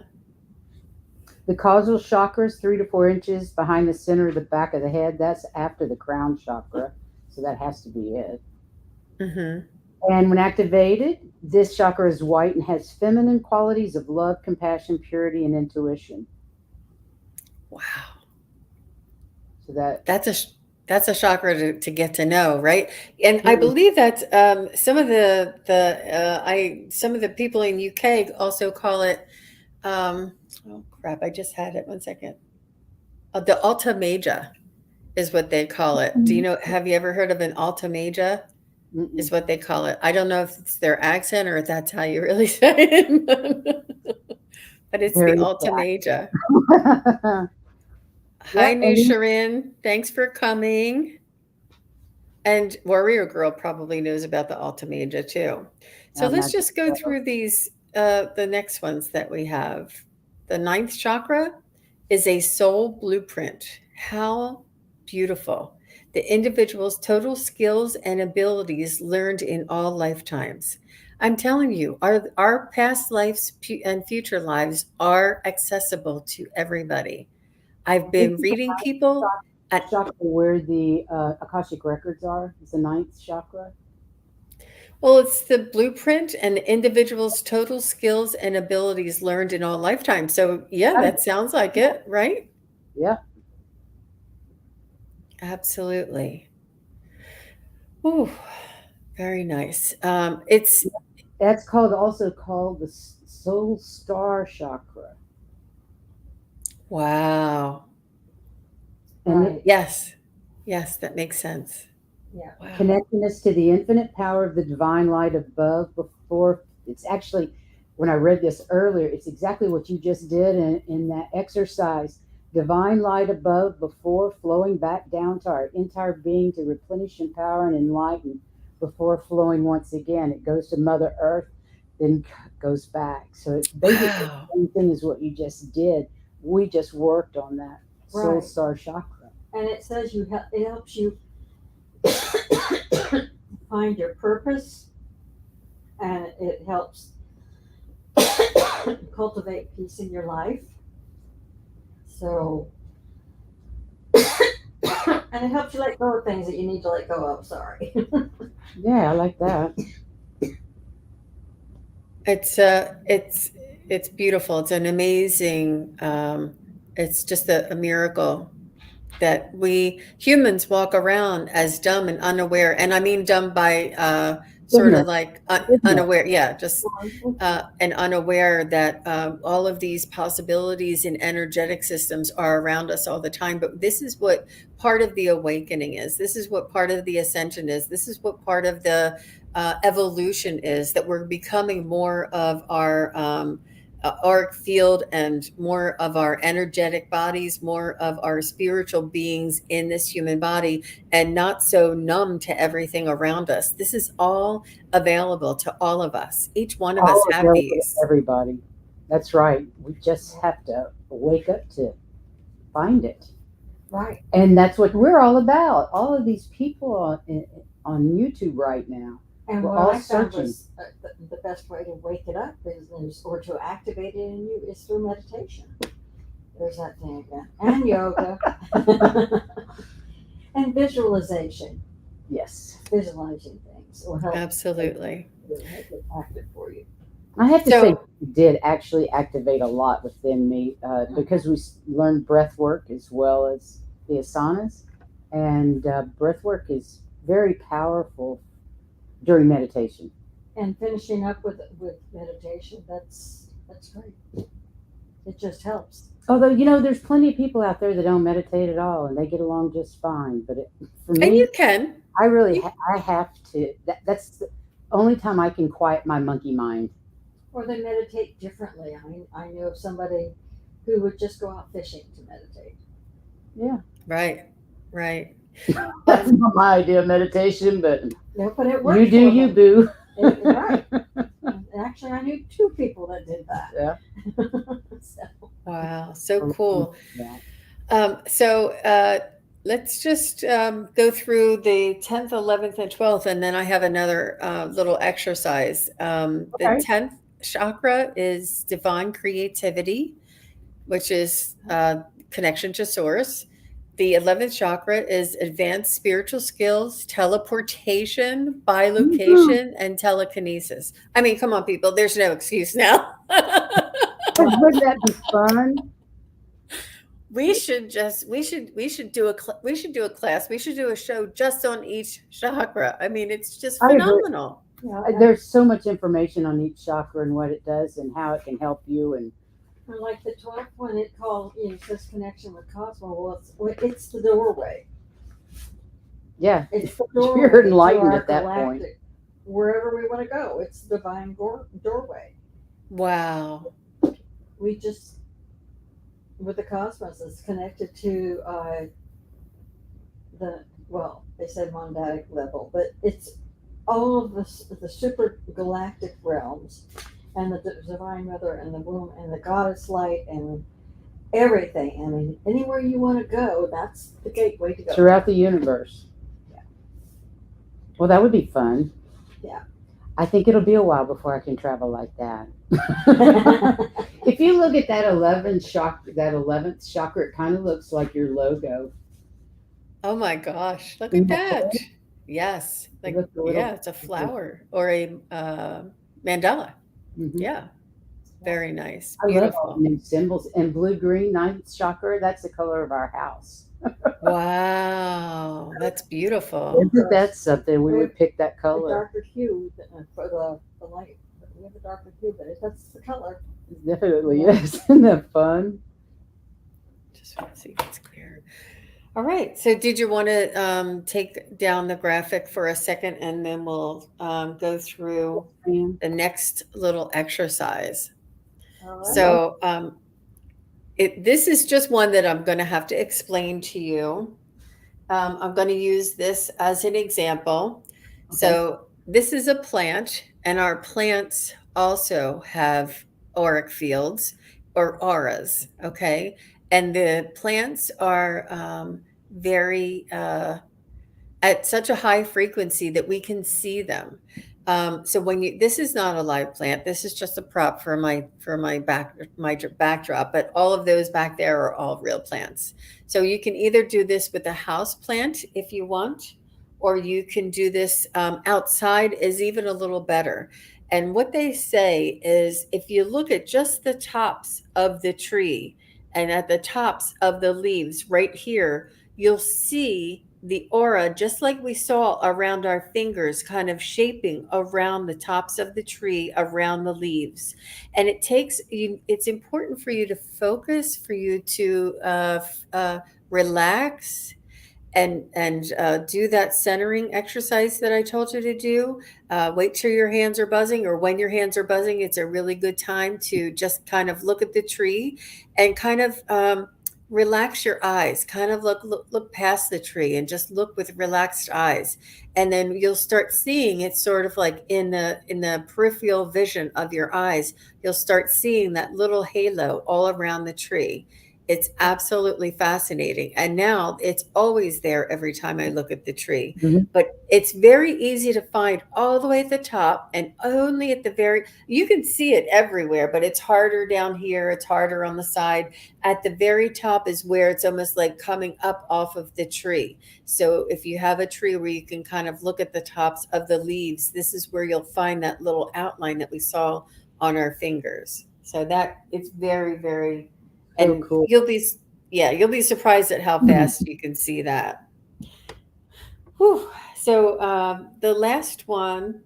S1: The causal chakra is 3 to 4 inches behind the center of the back of the head. That's after the crown chakra. So that has to be it.
S3: Mm-hmm.
S1: And when activated, this chakra is white and has feminine qualities of love, compassion, purity, and intuition.
S3: Wow.
S1: So that
S3: That's a chakra to get to know, right? And I believe that some of the people in UK also call it. Oh crap! I just had it. 1 second. The Alta Major is what they call it. Do you know? Have you ever heard of an Alta Major? Is what they call it. I don't know if it's their accent or if that's how you really say it, but it's
S1: very
S3: the Alta Major.
S1: Hi,
S3: Hi, New Sharin. Thanks for coming. And Warrior Girl probably knows about the Alta Major too. So let's just go through these, the next ones that we have. The 9th chakra is a soul blueprint. How beautiful. The individual's total skills and abilities learned in all lifetimes. I'm telling you, our past lives and future lives are accessible to everybody. I've been reading people at
S1: chakra where the Akashic records are. It's the 9th chakra.
S3: Well, it's the blueprint and the individual's total skills and abilities learned in all lifetimes. So, yeah, that sounds like it, right?
S1: Yeah.
S3: Absolutely. Ooh, very nice.
S1: That's also called the soul star chakra.
S3: Wow.
S2: Right.
S3: Yes, that makes sense.
S2: Yeah.
S3: Wow.
S1: Connecting us to the infinite power of the divine light above before. It's actually, when I read this earlier, it's exactly what you just did in that exercise. Divine light above before flowing back down to our entire being to replenish, empower, and enlighten before flowing once again. It goes to Mother Earth, then goes back. So it's basically the same thing as what you just did. We just worked on that soul star chakra.
S2: And it says it helps you find your purpose, and it helps cultivate peace in your life. So And it helps you let go of things that you need to let go of. Sorry.
S1: Yeah, I like that.
S3: It's beautiful. It's an amazing. It's just a miracle that we humans walk around as dumb and unaware, and I mean dumb by sort of
S1: Ignorant.
S3: like
S1: Ignorant.
S3: unaware, yeah, just and unaware that all of these possibilities and energetic systems are around us all the time. But this is what part of the awakening is. This is what part of the ascension is. This is what part of the evolution is, that we're becoming more of our auric field and more of our energetic bodies, more of our spiritual beings in this human body, and not so numb to everything around us. This is all available to all of us. Each one of us
S1: All
S3: have
S1: available to
S3: these.
S1: everybody. That's right. We just have to wake up to find it.
S2: Right.
S1: And that's what we're all about. All of these people on YouTube right now.
S2: And
S1: We're
S2: what
S1: all
S2: I found
S1: searching.
S2: was the best way to wake it up or to activate it in you is through meditation. There's that thing again. And yoga. And visualization.
S1: Yes.
S2: Visualizing things will help.
S3: Absolutely.
S2: Make it active for you.
S1: I have to say,
S3: So,
S1: it did actually activate a lot within me because we learned breath work as well as the asanas. And breath work is very powerful during meditation.
S2: And finishing up with meditation, that's great. It just helps.
S1: Although, there's plenty of people out there that don't meditate at all and they get along just fine. But for
S3: and
S1: me,
S3: you can.
S1: I really, I have to, that's the only time I can quiet my monkey mind.
S2: Or they meditate differently. I know of somebody who would just go out fishing to meditate.
S1: Yeah.
S3: Right. Right.
S1: That's not my idea of meditation, but
S2: No, but it worked
S1: you do
S2: for
S1: you,
S2: them.
S1: boo.
S2: Right. Actually, I knew 2 people that did that.
S1: Yeah.
S2: So,
S3: Wow. So cool.
S1: Yeah.
S3: So let's just go through the 10th, 11th, and 12th, and then I have another little exercise. The
S1: Okay.
S3: 10th chakra is divine creativity, which is connection to source. The 11th chakra is advanced spiritual skills, teleportation,
S1: Mhm.
S3: bilocation, and telekinesis. I mean, come on, people, there's no excuse now.
S1: Wouldn't that be fun?
S3: We should do a class. We should do a show just on each chakra. I mean, it's just
S1: I agree.
S3: phenomenal.
S1: There's so much information on each chakra and what it does and how it can help you. And
S2: like the 12th one, it says connection with Cosmos. Well, it's the doorway.
S1: yeah,
S2: It's the doorway.
S1: you're enlightened
S2: to our
S1: at that point.
S2: Wherever we want to go, it's the divine doorway.
S3: Wow.
S2: We just, with the cosmos, it's connected to they said monadic level, but it's all of the super galactic realms, and the divine mother, and the womb, and the goddess light, and everything. I mean, anywhere you want to go, that's the gateway to go.
S1: Throughout the universe.
S2: Yeah.
S1: Well, that would be fun.
S2: Yeah.
S1: I think it'll be a while before I can travel like that. If you look at that 11th chakra, it kind of looks like your logo.
S3: Oh my gosh, look at that. Yes.
S1: It
S3: Like,
S1: looks a little.
S3: yeah, it's a flower or a mandala.
S1: Mhm.
S3: Yeah. Very nice.
S1: I love all the
S3: Beautiful.
S1: new symbols. And blue green, 9th chakra, that's the color of our house.
S3: Wow. That's beautiful.
S1: Isn't that something? We would pick that
S2: A
S1: color.
S2: darker hue for the light. We have a darker hue, but that's the color.
S1: Definitely, yes. Isn't that fun?
S3: Just want to see if it's clear. All right. So did you want to take down the graphic for a second, and then we'll go through
S1: And
S3: the next little exercise.
S2: All right.
S3: So this is just one that I'm going to have to explain to you. I'm going to use this as an example.
S1: Okay.
S3: So this is a plant, and our plants also have auric fields or auras, okay? And the plants are very at such a high frequency that we can see them. So this is not a live plant. This is just a prop for my backdrop. But all of those back there are all real plants. So you can either do this with a house plant if you want, or you can do this outside is even a little better. And what they say is if you look at just the tops of the tree and at the tops of the leaves right here, you'll see the aura, just like we saw around our fingers, kind of shaping around the tops of the tree, around the leaves. And it takes you, it's important for you to focus, for you to relax and do that centering exercise that I told you to do. Wait till your hands are buzzing, or when your hands are buzzing, it's a really good time to just kind of look at the tree and kind of relax your eyes, kind of look past the tree and just look with relaxed eyes. And then you'll start seeing it sort of like in the peripheral vision of your eyes. You'll start seeing that little halo all around the tree. It's absolutely fascinating. And now it's always there every time I look at the tree.
S1: Mhm.
S3: But it's very easy to find all the way at the top and only at the very, you can see it everywhere, but it's harder down here. It's harder on the side. At the very top is where it's almost like coming up off of the tree. So if you have a tree where you can kind of look at the tops of the leaves, this is where you'll find that little outline that we saw on our fingers. So that it's very, very, and
S1: cool.
S3: you'll be surprised at how fast you can see that. Whew. So the last one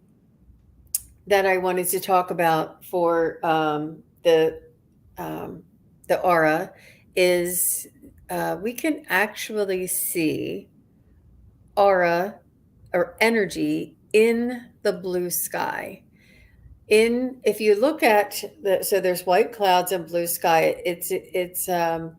S3: that I wanted to talk about for the aura is we can actually see aura or energy in the blue sky. If you look at so there's white clouds and blue sky. It's and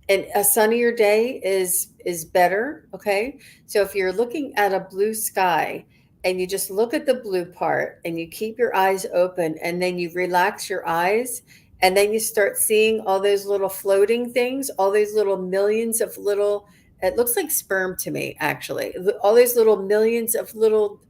S3: a sunnier day is better. Okay, so if you're looking at a blue sky and you just look at the blue part and you keep your eyes open and then you relax your eyes and then you start seeing all those little floating things, all these little millions of little. It looks like sperm to me, actually. All these little millions of little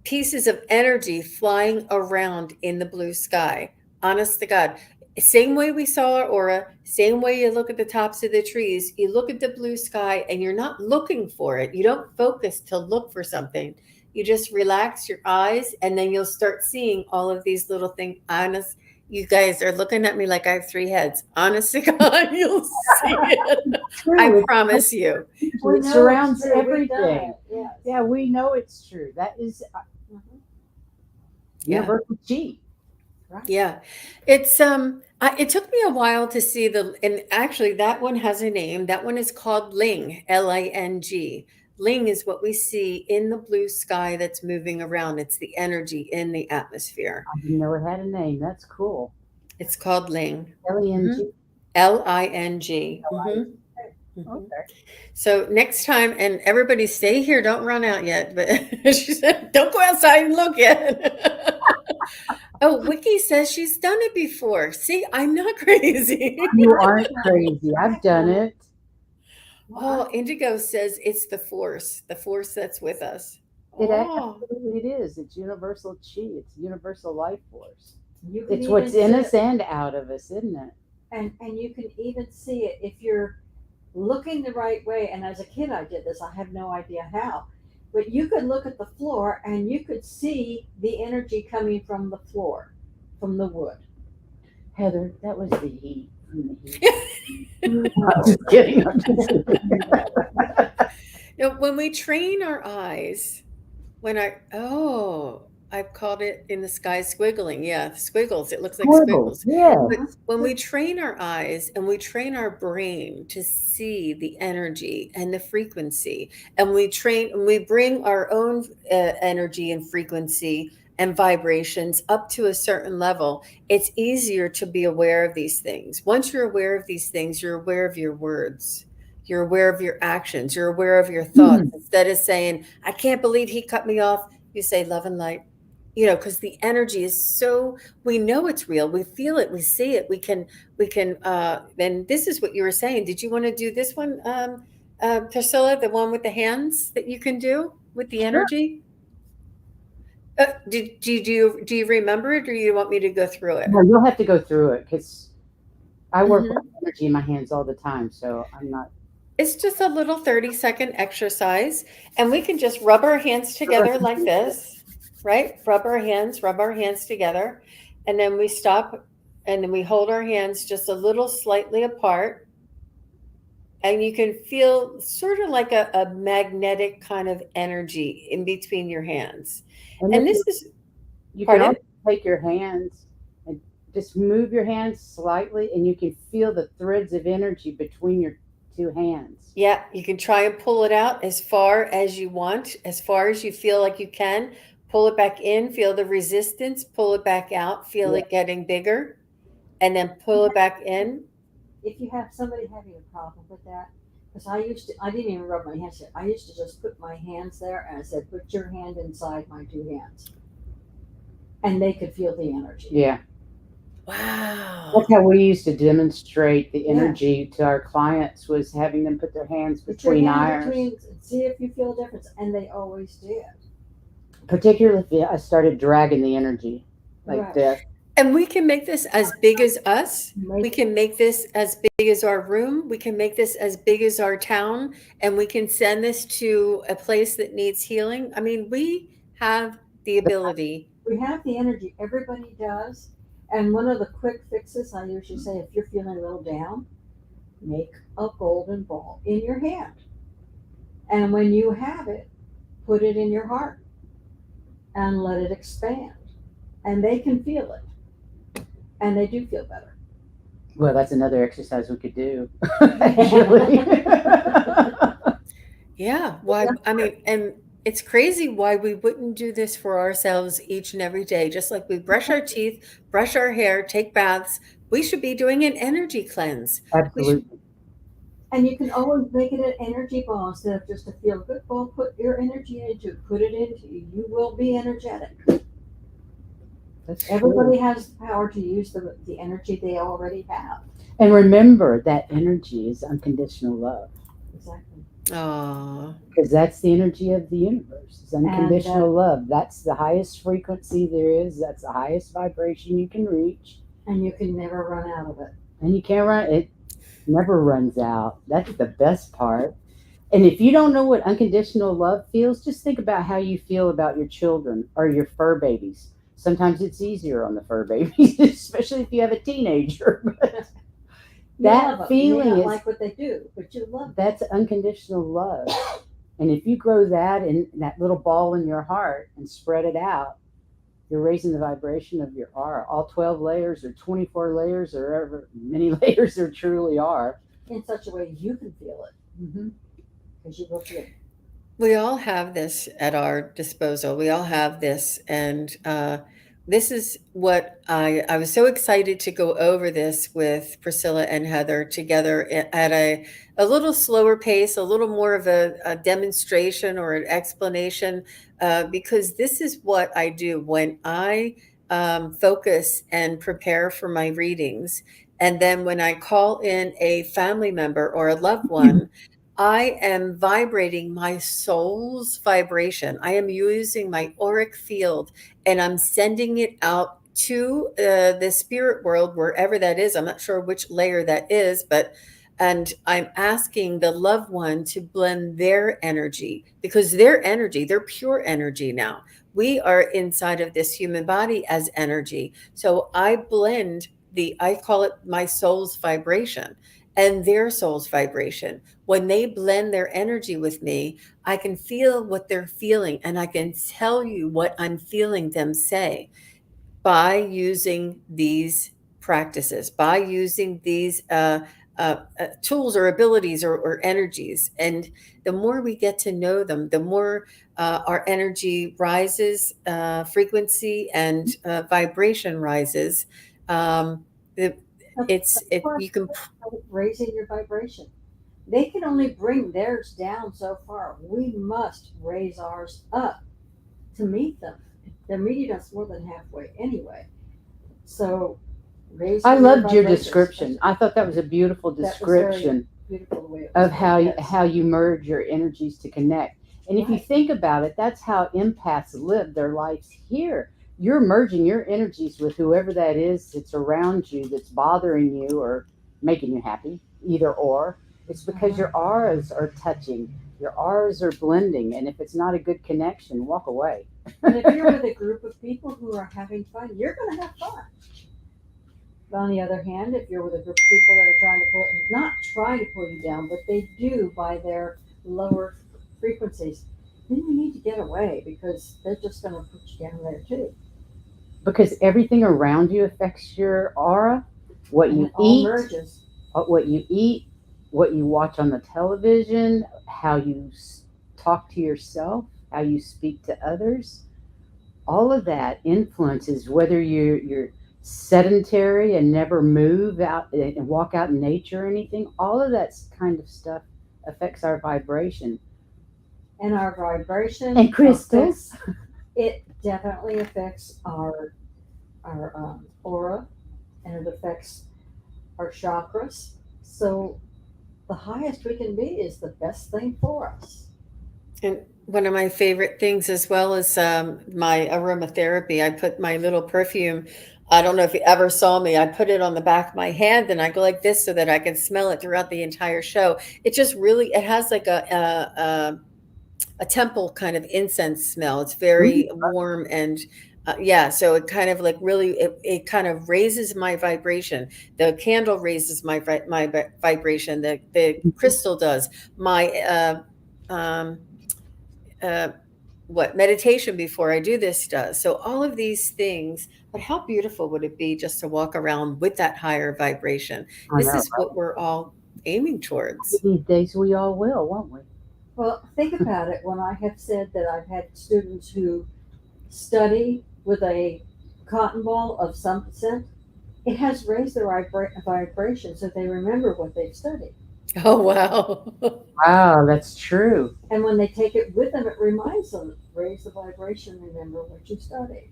S3: pieces of energy flying around in the blue sky. Honest to God. Same way we saw our aura, same way you look at the tops of the trees, you look at the blue sky and you're not looking for it. You don't focus to look for something. You just relax your eyes and then you'll start seeing all of these little things. Honest, you guys are looking at me like I have three heads. Honest to God, you'll see it. I promise you.
S1: It surrounds everything.
S2: Yes.
S1: Yeah, we know it's true. That is universal G.
S2: Right.
S3: Yeah, it's it took me a while to see and actually that one has a name. That one is called Ling, Ling. Ling is what we see in the blue sky that's moving around. It's the energy in the atmosphere.
S1: I didn't know it had a name. That's cool.
S3: It's called Ling.
S1: L-E-N-G.
S3: L-I-N-G.
S1: Okay.
S3: So next time, and everybody stay here, don't run out yet, but she said, don't go outside and look yet. Oh, Wiki says she's done it before. See, I'm not crazy.
S1: You aren't crazy. I've done it.
S3: Oh, Indigo says it's the force that's with us.
S1: It absolutely it is. It's universal chi. It's universal life force. It's what's in us and out of us, isn't it?
S2: And you can even see it if you're looking the right way. And as a kid, I did this. I have no idea how. But you could look at the floor and you could see the energy coming from the floor, from the wood.
S1: Heather, that was the heat. From the heat. I'm just kidding.
S3: Now, when we train our eyes, I've called it in the sky squiggling. Yeah, squiggles. It looks like squiggles.
S1: Yeah.
S3: But when we train our eyes and we train our brain to see the energy and the frequency, and we bring our own energy and frequency and vibrations up to a certain level, it's easier to be aware of these things. Once you're aware of these things, you're aware of your words. You're aware of your actions. You're aware of your thoughts. Instead of saying, I can't believe he cut me off, you say love and light. Because the energy is so, we know it's real. We feel it. We see it. We can, and this is what you were saying. Did you want to do this one, Priscilla, the one with the hands that you can do with the energy? Do you remember it, or you want me to go through it?
S1: No, you'll have to go through it because I work with
S3: Mhm.
S1: energy in my hands all the time, so I'm not.
S3: It's just a little 30-second exercise, and we can just rub our hands together like this, right? Rub our hands together, and then we stop, and then we hold our hands just a little slightly apart, and you can feel sort of like a magnetic kind of energy in between your hands.
S1: And
S3: And
S1: if
S3: this is,
S1: you can
S3: pardon?
S1: also take your hands and just move your hands slightly, and you can feel the threads of energy between your two hands.
S3: Yeah, you can try and pull it out as far as you want, as far as you feel like you can. Pull it back in, feel the resistance, pull it back out, feel
S1: Yeah.
S3: it getting bigger, and then pull it back in.
S2: If you have somebody having a problem with that, because I didn't even rub my hands yet. I used to just put my hands there and I said, put your hand inside my two hands. And they could feel the energy.
S1: Yeah.
S3: Wow.
S1: That's how we used to demonstrate the
S2: Yeah.
S1: energy to our clients, was having them put their hands
S2: Put your
S1: between
S2: hand
S1: irons.
S2: between, see if you feel a difference. And they always did.
S1: Particularly if I started dragging the energy like
S2: Right.
S1: this.
S3: And we can make this as big as us. We
S2: Make
S3: can make this as big as our room. We can make this as big as our town. And we can send this to a place that needs healing. I mean, we have the ability.
S2: We have the energy. Everybody does. And one of the quick fixes I usually say, if you're feeling a little down, make a golden ball in your hand. And when you have it, put it in your heart and let it expand. And they can feel it. And they do feel better.
S1: Well, that's another exercise we could do, actually.
S3: Yeah. Why? I mean, and it's crazy why we wouldn't do this for ourselves each and every day. Just like we brush our teeth, brush our hair, take baths, we should be doing an energy cleanse. We should,
S1: Absolutely.
S2: And you can always make it an energy ball instead of just a feel good ball. Put your energy into it. Put it into you. You will be energetic.
S1: That's true.
S2: Everybody has the power to use the energy they already have.
S1: And remember that energy is unconditional love,
S2: Exactly.
S3: oh,
S1: because that's the energy of the universe. It's unconditional love. That's the highest frequency there is. That's the highest vibration you can reach.
S2: And you can never run out of it.
S1: And you can't run it. Never runs out. That's the best part. And if you don't know what unconditional love feels, just think about how you feel about your children or your fur babies. Sometimes it's easier on the fur babies, especially if you have a teenager. But
S2: You
S1: that
S2: love them.
S1: feeling
S2: You may
S1: is,
S2: not like what they do, but you love them.
S1: that's unconditional love. And if you grow that in that little ball in your heart and spread it out, you're raising the vibration of your aura. All 12 layers or 24 layers or however many layers there truly are.
S2: In such a way you can feel it.
S1: Mm-hmm.
S2: Because you will feel it.
S3: we all have this at our disposal. We all have this. And this is what I was so excited to go over this with Priscilla and Heather together at a little slower pace, a little more of a demonstration or an explanation, because this is what I do when I focus and prepare for my readings. And then when I call in a family member or a loved one, I am vibrating my soul's vibration. I am using my auric field and I'm sending it out to the spirit world, wherever that is. I'm not sure which layer that is, but and I'm asking the loved one to blend their energy, because their energy, they're pure energy now. We are inside of this human body as energy. So I blend I call it my soul's vibration and their soul's vibration. When they blend their energy with me, I can feel what they're feeling and I can tell you what I'm feeling them say by using these practices, by using these tools or abilities or energies. And the more we get to know them, the more our energy rises, frequency and vibration rises. It, you can.
S2: Raising your vibration. They can only bring theirs down so far. We must raise ours up to meet them. They're meeting us more than halfway anyway. So
S1: I loved your description. I thought that was a beautiful description
S2: beautiful the way it
S1: of
S2: was.
S1: how you merge your energies to connect. And if you
S2: Right.
S1: think about it, that's how empaths live their lives here. You're merging your energies with whoever that is that's around you that's bothering you or making you happy, either or. It's because
S2: Uh-huh.
S1: your auras are touching, your auras are blending. And if it's not a good connection, walk away.
S2: And if you're with a group of people who are having fun, you're going to have fun. But on the other hand, if you're with a group of people that are trying to pull, not try to pull you down, but they do by their lower frequencies, then you need to get away because they're just going to put you down there too.
S1: Because everything around you affects your aura. What
S2: And
S1: you
S2: it all
S1: eat,
S2: merges.
S1: what you eat, what you watch on the television, how you talk to yourself, how you speak to others, all of that influences whether you're sedentary and never move out and walk out in nature or anything. All of that kind of stuff affects our vibration.
S2: And our vibration
S1: And crystals.
S2: affects, it definitely affects our aura, and it affects our chakras. So the highest we can be is the best thing for us.
S3: And one of my favorite things as well is my aromatherapy. I put my little perfume. I don't know if you ever saw me. I put it on the back of my hand and I go like this so that I can smell it throughout the entire show. It just really, it has like a temple kind of incense smell. It's
S1: Mhm.
S3: very warm and yeah, so it kind of like really it kind of raises my vibration. The candle raises my vibration. The crystal does. My um, uh, what meditation before I do this does. So all of these things, but how beautiful would it be just to walk around with that higher vibration?
S1: I
S3: This
S1: know.
S3: is what we're all aiming towards.
S1: These days we all will, won't we?
S2: Well, think about it. When I have said that I've had students who study with a cotton ball of some scent, it has raised their vibration so they remember what they've studied.
S3: Oh wow.
S1: Wow, that's true.
S2: And when they take it with them, it reminds them, raise the vibration, remember what you studied.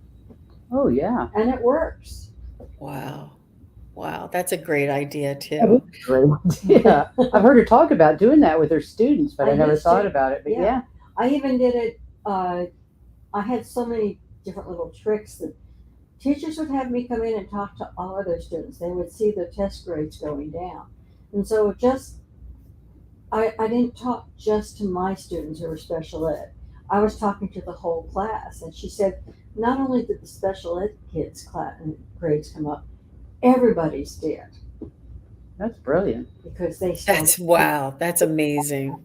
S1: Oh yeah.
S2: And it works.
S3: Wow. Wow, that's a great idea
S1: That is
S3: too.
S1: a great idea. I've heard her talk about doing that with her students, but
S2: I
S1: I never
S2: used
S1: thought
S2: to.
S1: about it. But
S2: Yeah.
S1: yeah.
S2: I even did it. I had so many different little tricks that teachers would have me come in and talk to all of their students. They would see their test grades going down. And so I didn't talk just to my students who were special ed. I was talking to the whole class. And she said, not only did the special ed kids' grades come up, everybody's did
S1: That's brilliant.
S2: because they started.
S3: That's wow. That's amazing.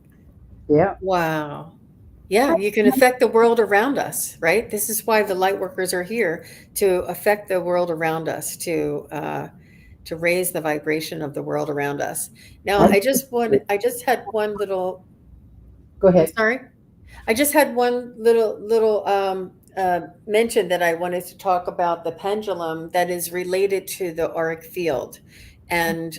S1: Yeah.
S3: Wow. Yeah, you can affect the world around us, right? This is why the light workers are here to affect the world around us, to raise the vibration of the world around us. Now, I just had one little.
S1: Go
S3: I'm
S1: ahead.
S3: sorry. I just had one little mention that I wanted to talk about the pendulum that is related to the auric field. And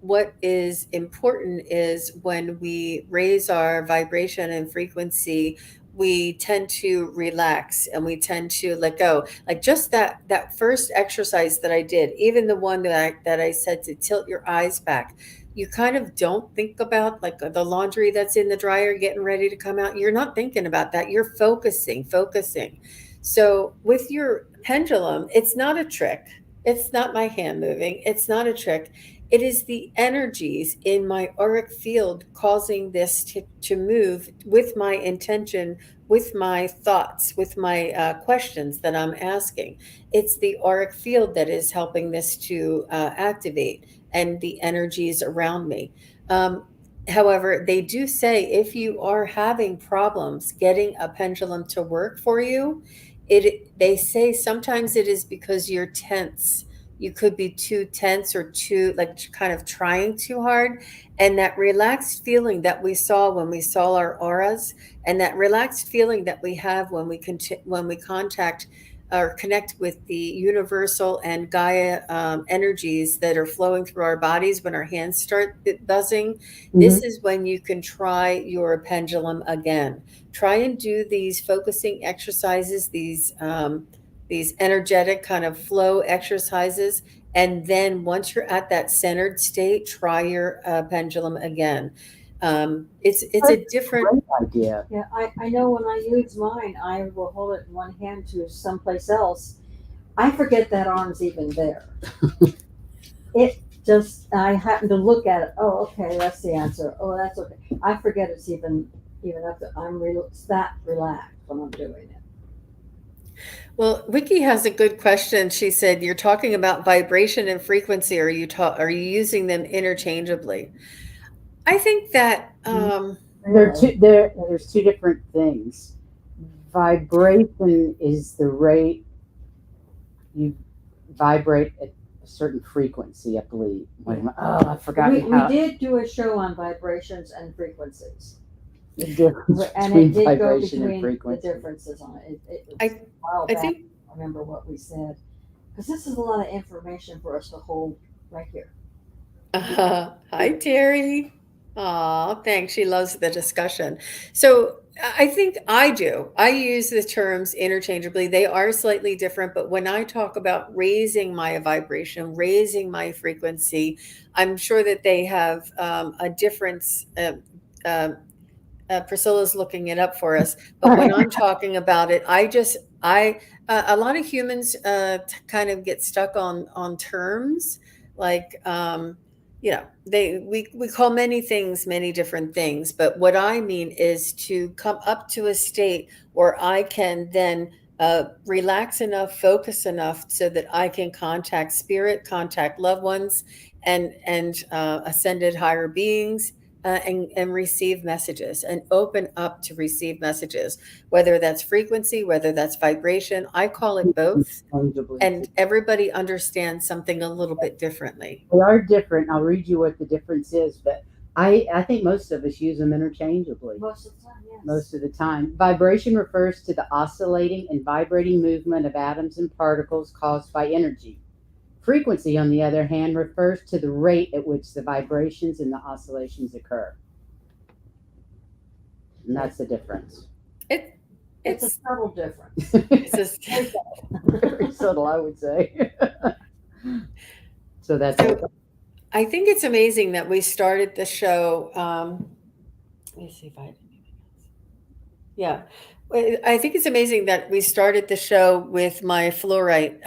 S3: what is important is when we raise our vibration and frequency, we tend to relax and we tend to let go. Like just that first exercise that I did, even the one that I said to tilt your eyes back, you kind of don't think about like the laundry that's in the dryer getting ready to come out. You're not thinking about that. You're focusing. So with your pendulum, it's not a trick. It's not my hand moving. It's not a trick. It is the energies in my auric field causing this to move with my intention, with my thoughts, with my questions that I'm asking. It's the auric field that is helping this to activate and the energies around me. Um, However, they do say if you are having problems getting a pendulum to work for you, they say sometimes it is because you're tense. You could be too tense or too like kind of trying too hard. And that relaxed feeling that we saw when we saw our auras, and that relaxed feeling that we have when we contact or connect with the universal and Gaia energies that are flowing through our bodies when our hands start buzzing.
S1: Hmm.
S3: This is when you can try your pendulum again. Try and do these focusing exercises, these energetic kind of flow exercises. And then once you're at that centered state, try your pendulum again. It's a different.
S1: Great idea.
S2: Yeah, I know when I use mine, I will hold it in one hand to someplace else. I forget that arm's even there. It just, I happen to look at it. Oh, okay, that's the answer. Oh, that's okay. I forget it's even up to, that relaxed when I'm doing it.
S3: Well, Vicky has a good question. She said, "You're talking about vibration and frequency. Are you using them interchangeably?" I think that
S1: There's two different things. Vibration is the rate you vibrate at a certain frequency, I believe. I forgot
S2: We
S1: how.
S2: did do a show on vibrations and frequencies.
S1: The difference
S2: And
S1: between
S2: it did go
S1: vibration and
S2: between the
S1: frequency.
S2: differences on it. It was
S3: I-
S2: a while
S3: I
S2: back.
S3: think
S2: I remember what we said. Because this is a lot of information for us to hold right here.
S3: Hi, Terry. Aw, thanks. She loves the discussion. So I think I do. I use the terms interchangeably. They are slightly different, but when I talk about raising my vibration, raising my frequency, I'm sure that they have a difference. Priscilla's looking it up for us, but when I'm talking about it, a lot of humans kind of get stuck on terms like we call many things many different things, but what I mean is to come up to a state where I can then relax enough, focus enough so that I can contact spirit, contact loved ones, and ascended higher beings, and receive messages and open up to receive messages, whether that's frequency, whether that's vibration. I call it both. And everybody understands something a little bit differently.
S1: They are different. I'll read you what the difference is, but I think most of us use them interchangeably.
S2: Most of the time, yes.
S1: Most of the time. Vibration refers to the oscillating and vibrating movement of atoms and particles caused by energy. Frequency, on the other hand, refers to the rate at which the vibrations and the oscillations occur. And that's the difference.
S2: It's a subtle difference.
S1: Very subtle, I would say. So that's it.
S3: I think it's amazing that we started the show. Let me see if I have anything else. Yeah. I think it's amazing that we started the show with my fluorite,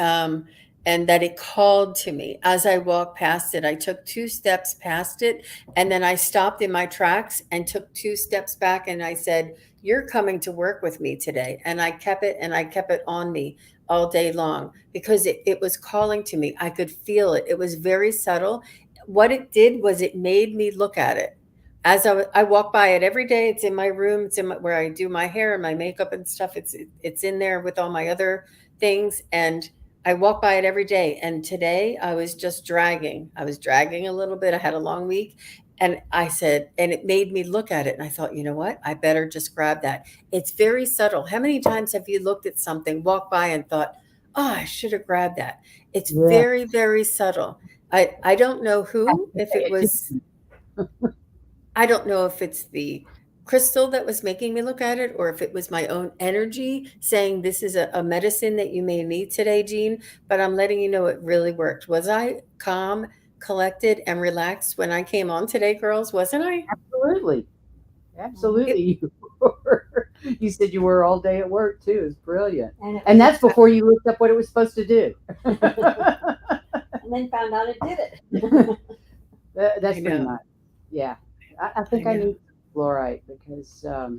S3: and that it called to me as I walked past it. I took 2 steps past it, and then I stopped in my tracks and took 2 steps back, and I said, "You're coming to work with me today." And I kept it on me all day long because it was calling to me. I could feel it. It was very subtle. What it did was it made me look at it. As I walk by it every day. It's in my room. It's where I do my hair and my makeup and stuff. It's in there with all my other things, and I walk by it every day. And today I was just dragging. I was dragging a little bit. I had a long week, and I said, and it made me look at it. And I thought, you know what? I better just grab that. It's very subtle. How many times have you looked at something, walked by, and thought, "Oh, I should have grabbed that"? It's very, very subtle. I don't know who, if it was. I don't know if it's the crystal that was making me look at it, or if it was my own energy saying this is a medicine that you may need today, Jean, but I'm letting you know it really worked. Was I calm, collected, and relaxed when I came on today, girls? Wasn't I?
S1: Absolutely. You were. You said you were all day at work too. It's brilliant. And that's before you looked up what it was supposed to do.
S2: And then found out it did it.
S1: That's pretty much. Yeah. I think I need fluorite because
S3: I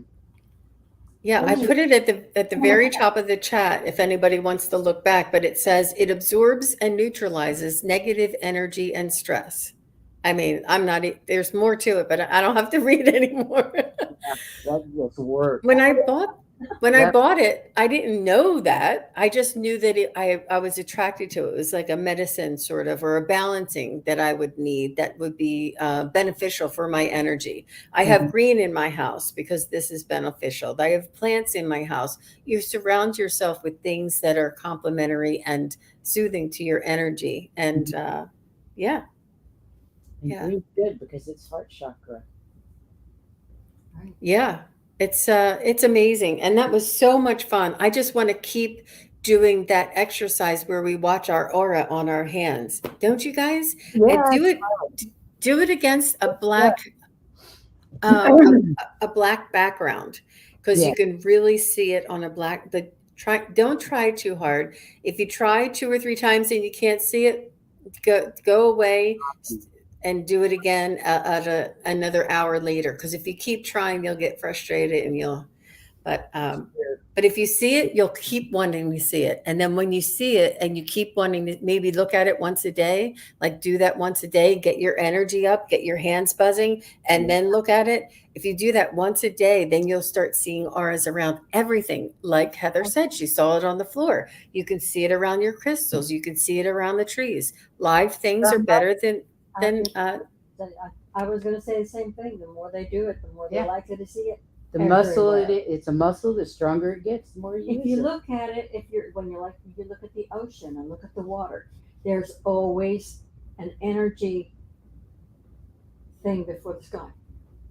S3: put it at the very top of the chat if anybody wants to look back, but it says it absorbs and neutralizes negative energy and stress. I mean, there's more to it, but I don't have to read anymore.
S1: That just works.
S3: When I bought it, I didn't know that. I just knew that I was attracted to it. It was like a medicine sort of, or a balancing that I would need that would be beneficial for my energy. I have green in my house because this is beneficial. I have plants in my house. You surround yourself with things that are complementary and soothing to your energy. And
S1: Green's good because it's heart chakra.
S3: Yeah. It's amazing. And that was so much fun. I just want to keep doing that exercise where we watch our aura on our hands. Don't you guys?
S1: Yeah,
S3: Do it against a black A black background, because
S1: Yeah.
S3: you can really see it on a black. But don't try too hard. If you try 2 or 3 times and you can't see it, go away and do it again another hour later. Because if you keep trying, you'll get frustrated and you'll. But but if you see it, you'll keep wanting to see it. And then when you see it and you keep wanting to maybe look at it once a day, like do that once a day, get your energy up, get your hands buzzing, and then look at it. If you do that once a day, then you'll start seeing auras around everything. Like Heather said, she saw it on the floor. You can see it around your crystals. You can see it around the trees. Live things are better than
S2: I was going to say the same thing. The more they do it, the more they're likely to see it.
S1: The muscle, it's a muscle. The stronger it gets, the more you use it.
S2: If you look at it, if you look at the ocean and look at the water, there's always an energy thing before the sky.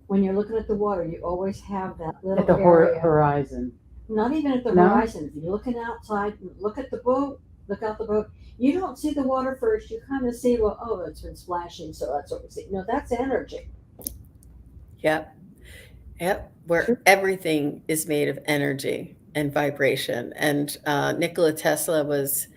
S2: When you're looking at the water, you always have that little
S1: at the
S2: area.
S1: horizon.
S2: Not even at the horizon. If you're looking outside, look at the boat. Look out the boat. You don't see the water first. You kind of see, well, oh, it's been splashing, so that's what we see. No, that's energy.
S3: Yep. Where everything is made of energy and vibration. And Nikola Tesla was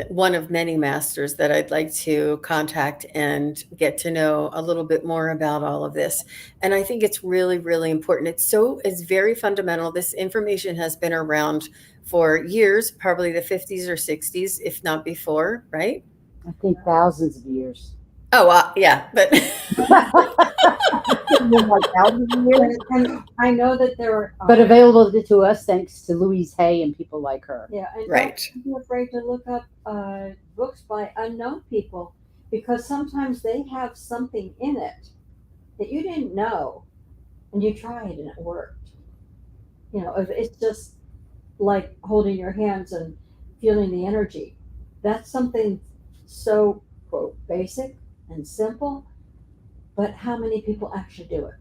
S3: one of many masters that I'd like to contact and get to know a little bit more about all of this. And I think it's really, really important. It's very fundamental. This information has been around for years, probably the 50s or 60s, if not before, right?
S1: I think thousands of years.
S3: Oh, yeah, but
S2: and I know that there are,
S1: but available to us thanks to Louise Hay and people like her.
S2: Yeah, and
S3: right.
S2: Don't be afraid to look up books by unknown people, because sometimes they have something in it that you didn't know, and you tried and it worked. You know, it's just like holding your hands and feeling the energy. That's something so, quote, basic and simple, but how many people actually do it?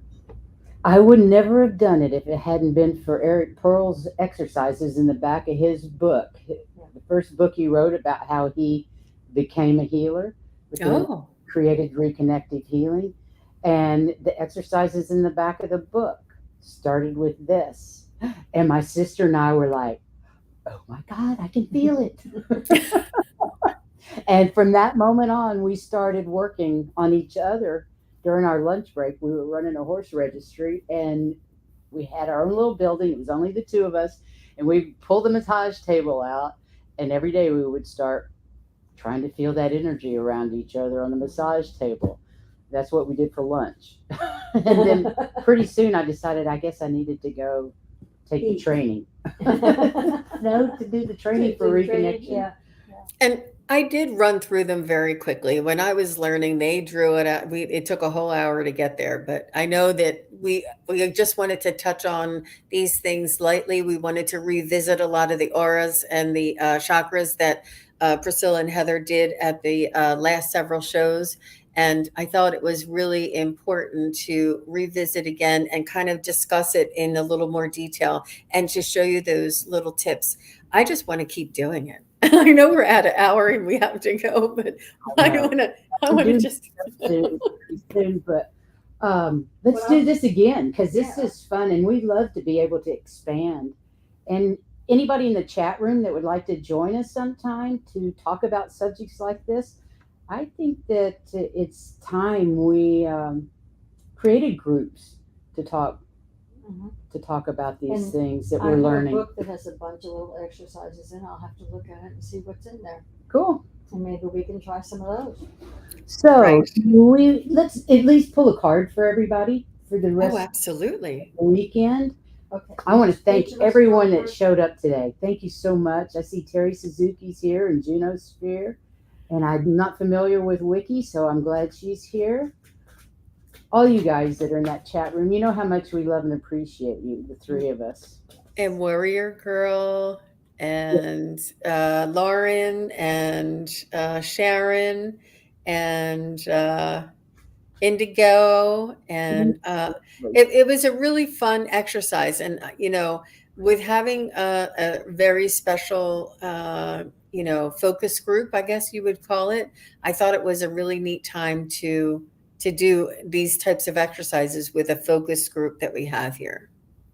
S1: I would never have done it if it hadn't been for Eric Pearl's exercises in the back of his book. The first book he wrote about how he became a healer, created reconnective healing. And the exercises in the back of the book started with this. And my sister and I were like, oh my God, I can feel it. And from that moment on, we started working on each other. During our lunch break, we were running a horse registry, and we had our own little building. It was only the two of us, and we pulled the massage table out, and every day we would start trying to feel that energy around each other on the massage table. That's what we did for lunch. And then pretty soon I decided I guess I needed to go take the training. No, to do the training for reconnection.
S2: Yeah.
S3: And I did run through them very quickly. When I was learning, they drew it out. It took a whole hour to get there, but I know that we just wanted to touch on these things lightly. We wanted to revisit a lot of the auras and the chakras that Priscilla and Heather did at the last several shows. And I thought it was really important to revisit again and kind of discuss it in a little more detail and to show you those little tips. I just want to keep doing it. I know we're at an hour and we have to go, but I want to just
S1: soon. But let's do this again, because this is fun, and we'd love to be able to expand. And anybody in the chat room that would like to join us sometime to talk about subjects like this, I think that it's time we created groups to talk. To talk about these things that we're learning.
S2: I have a book that has a bunch of little exercises in. I'll have to look at it and see what's in there.
S1: Cool.
S2: And maybe we can try some of those.
S1: So let's at least pull a card for everybody for the rest.
S3: Oh, absolutely.
S1: Of the weekend.
S2: Okay.
S1: I want to thank everyone that showed up today. Thank you so much. I see Terry Suzuki's here and Juno Sphere, and I'm not familiar with Wiki, so I'm glad she's here. All you guys that are in that chat room, you know how much we love and appreciate you, the three of us.
S3: And Warrior Girl and Lauren and Sharon and Indigo. And it was a really fun exercise. And, with having a very special, focus group, I guess you would call it, I thought it was a really neat time to to do these types of exercises with a focus group that we have here.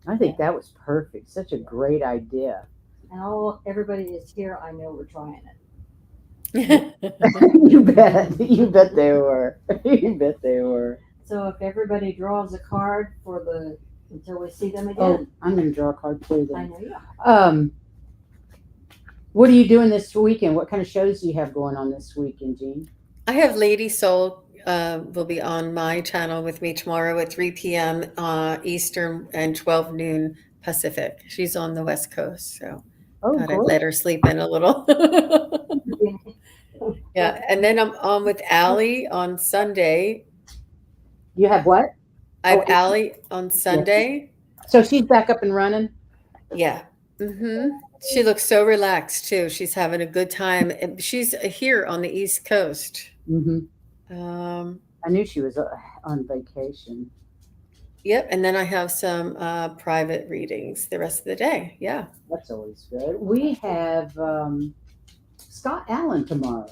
S1: I think that was perfect. Such a great idea.
S2: And everybody is here. I know we're trying it.
S1: You bet. You bet they were. You bet they were.
S2: So if everybody draws a card until we see them
S1: Oh,
S2: again,
S1: I'm going to draw a card too
S2: I
S1: then.
S2: know you are.
S1: What are you doing this weekend? What kind of shows do you have going on this weekend, Jean?
S3: I have Lady Soul will be on my channel with me tomorrow at 3 p.m. Eastern and 12 noon Pacific. She's on the West Coast, so
S1: Oh,
S3: thought I'd
S1: great.
S3: let her sleep in a little. Yeah, and then I'm on with Allie on Sunday.
S1: You have what?
S3: I have
S1: Oh,
S3: Allie on Sunday.
S1: So she's back up and running?
S3: Yeah. She looks so relaxed too. She's having a good time. And she's here on the East Coast.
S1: I knew she was on vacation.
S3: Yep. And then I have some private readings the rest of the day. Yeah.
S1: That's always good. We have Scott Allen tomorrow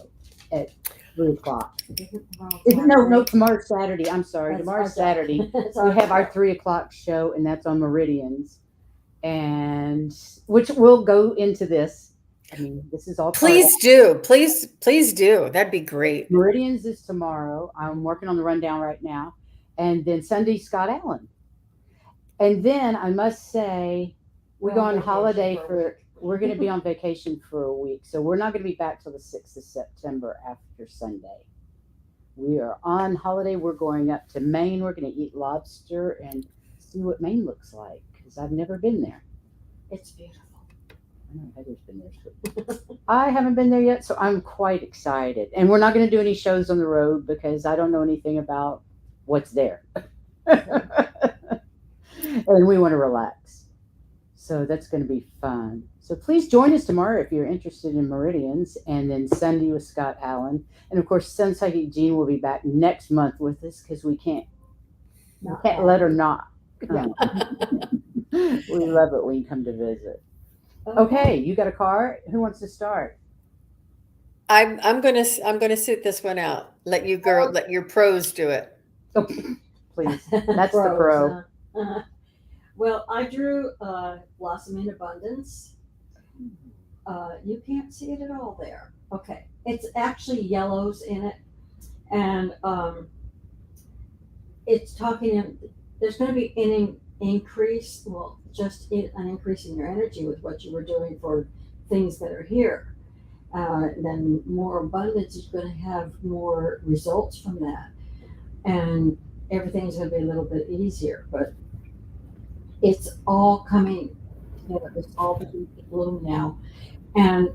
S1: at 3 o'clock. No, tomorrow's Saturday. I'm sorry. Tomorrow's Saturday. We have our 3 o'clock show, and that's on Meridians, and which we'll go into this. I mean, this is all.
S3: Please do. Please do. That'd be great.
S1: Meridians is tomorrow. I'm working on the rundown right now. And then Sunday, Scott Allen. And then I must say, we go on holiday we're going to be on vacation for a week. So we're not going to be back till the 6th of September after Sunday. We are on holiday. We're going up to Maine. We're going to eat lobster and see what Maine looks like, because I've never been there.
S2: It's beautiful.
S1: I know Heather's been there too. I haven't been there yet, so I'm quite excited. And we're not going to do any shows on the road because I don't know anything about what's there. And we want to relax. So that's going to be fun. So please join us tomorrow if you're interested in Meridians, and then Sunday with Scott Allen. And of course, SunPsychic Jean will be back next month with us because we can't let her not come. We love it when you come to visit. Okay, you got a card? Who wants to start?
S3: I'm gonna sit this one out. Let your pros do it.
S1: Oh, please. That's the pro.
S2: Well, I drew Blossom in Abundance. You can't see it at all there. Okay. It's actually yellows in it. And it's talking, there's going to be an increase, an increase in your energy with what you were doing for things that are here. Then more abundance is going to have more results from that. And everything's going to be a little bit easier. But it's all coming, it's all beginning to bloom now. And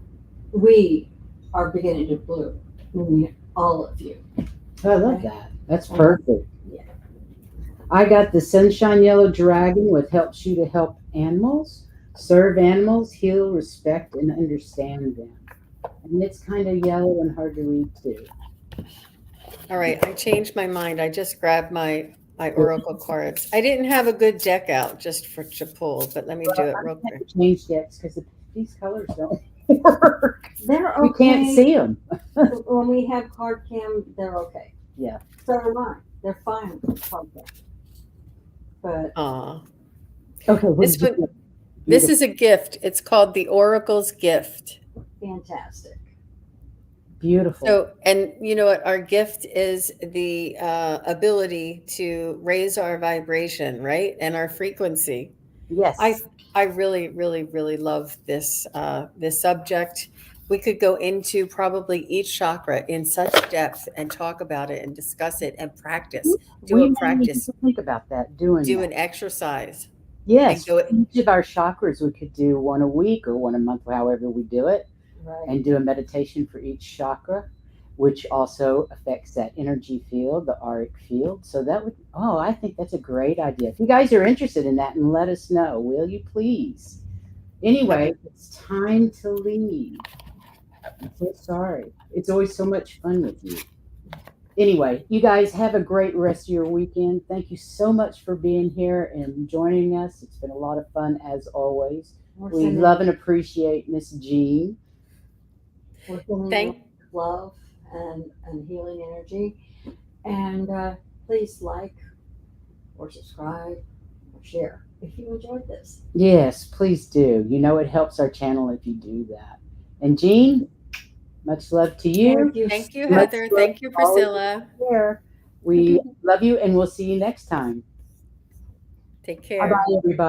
S2: we are beginning to bloom, meaning all of you.
S1: I love that. That's perfect.
S2: Yeah.
S1: I got the Sunshine Yellow Dragon, which helps you to help animals, serve animals, heal, respect, and understand them. And it's kind of yellow and hard to read too.
S3: All right, I changed my mind. I just grabbed my oracle cards. I didn't have a good deck out just to pull, but let me do it real quick.
S1: Change decks because these colors don't work.
S2: They're okay.
S1: You can't see them.
S2: When we have card cam, they're okay.
S1: Yeah.
S2: So are mine. They're fine with card cam. But
S1: okay.
S3: This is a gift. It's called the Oracle's Gift.
S2: Fantastic.
S1: Beautiful.
S3: So, and you know what? Our gift is the ability to raise our vibration, right? And our frequency.
S1: Yes.
S3: I really, really, really love this this subject. We could go into probably each chakra in such depth and talk about it and discuss it and practice. Do a practice.
S1: Think about that. Do
S3: an exercise.
S1: Yes. Each of our chakras we could do one a week or one a month, however we do it.
S2: Right.
S1: And do a meditation for each chakra, which also affects that energy field, the auric field. So I think that's a great idea. If you guys are interested in that, and let us know, will you please? Anyway, it's time to leave. I'm so sorry. It's always so much fun with you. Anyway, you guys have a great rest of your weekend. Thank you so much for being here and joining us. It's been a lot of fun as always. We love and appreciate Miss Jean.
S2: We're feeling love and healing energy. And please like or subscribe or share if you enjoyed this.
S1: Yes, please do. You know it helps our channel if you do that. And Jean, much love to you.
S3: Thank you,
S1: Much
S3: Heather.
S1: love
S3: Thank you,
S1: to all of
S3: Priscilla.
S1: you there. We love you, and we'll see you next time.
S3: Take
S1: Bye bye,
S3: care.
S1: everybody.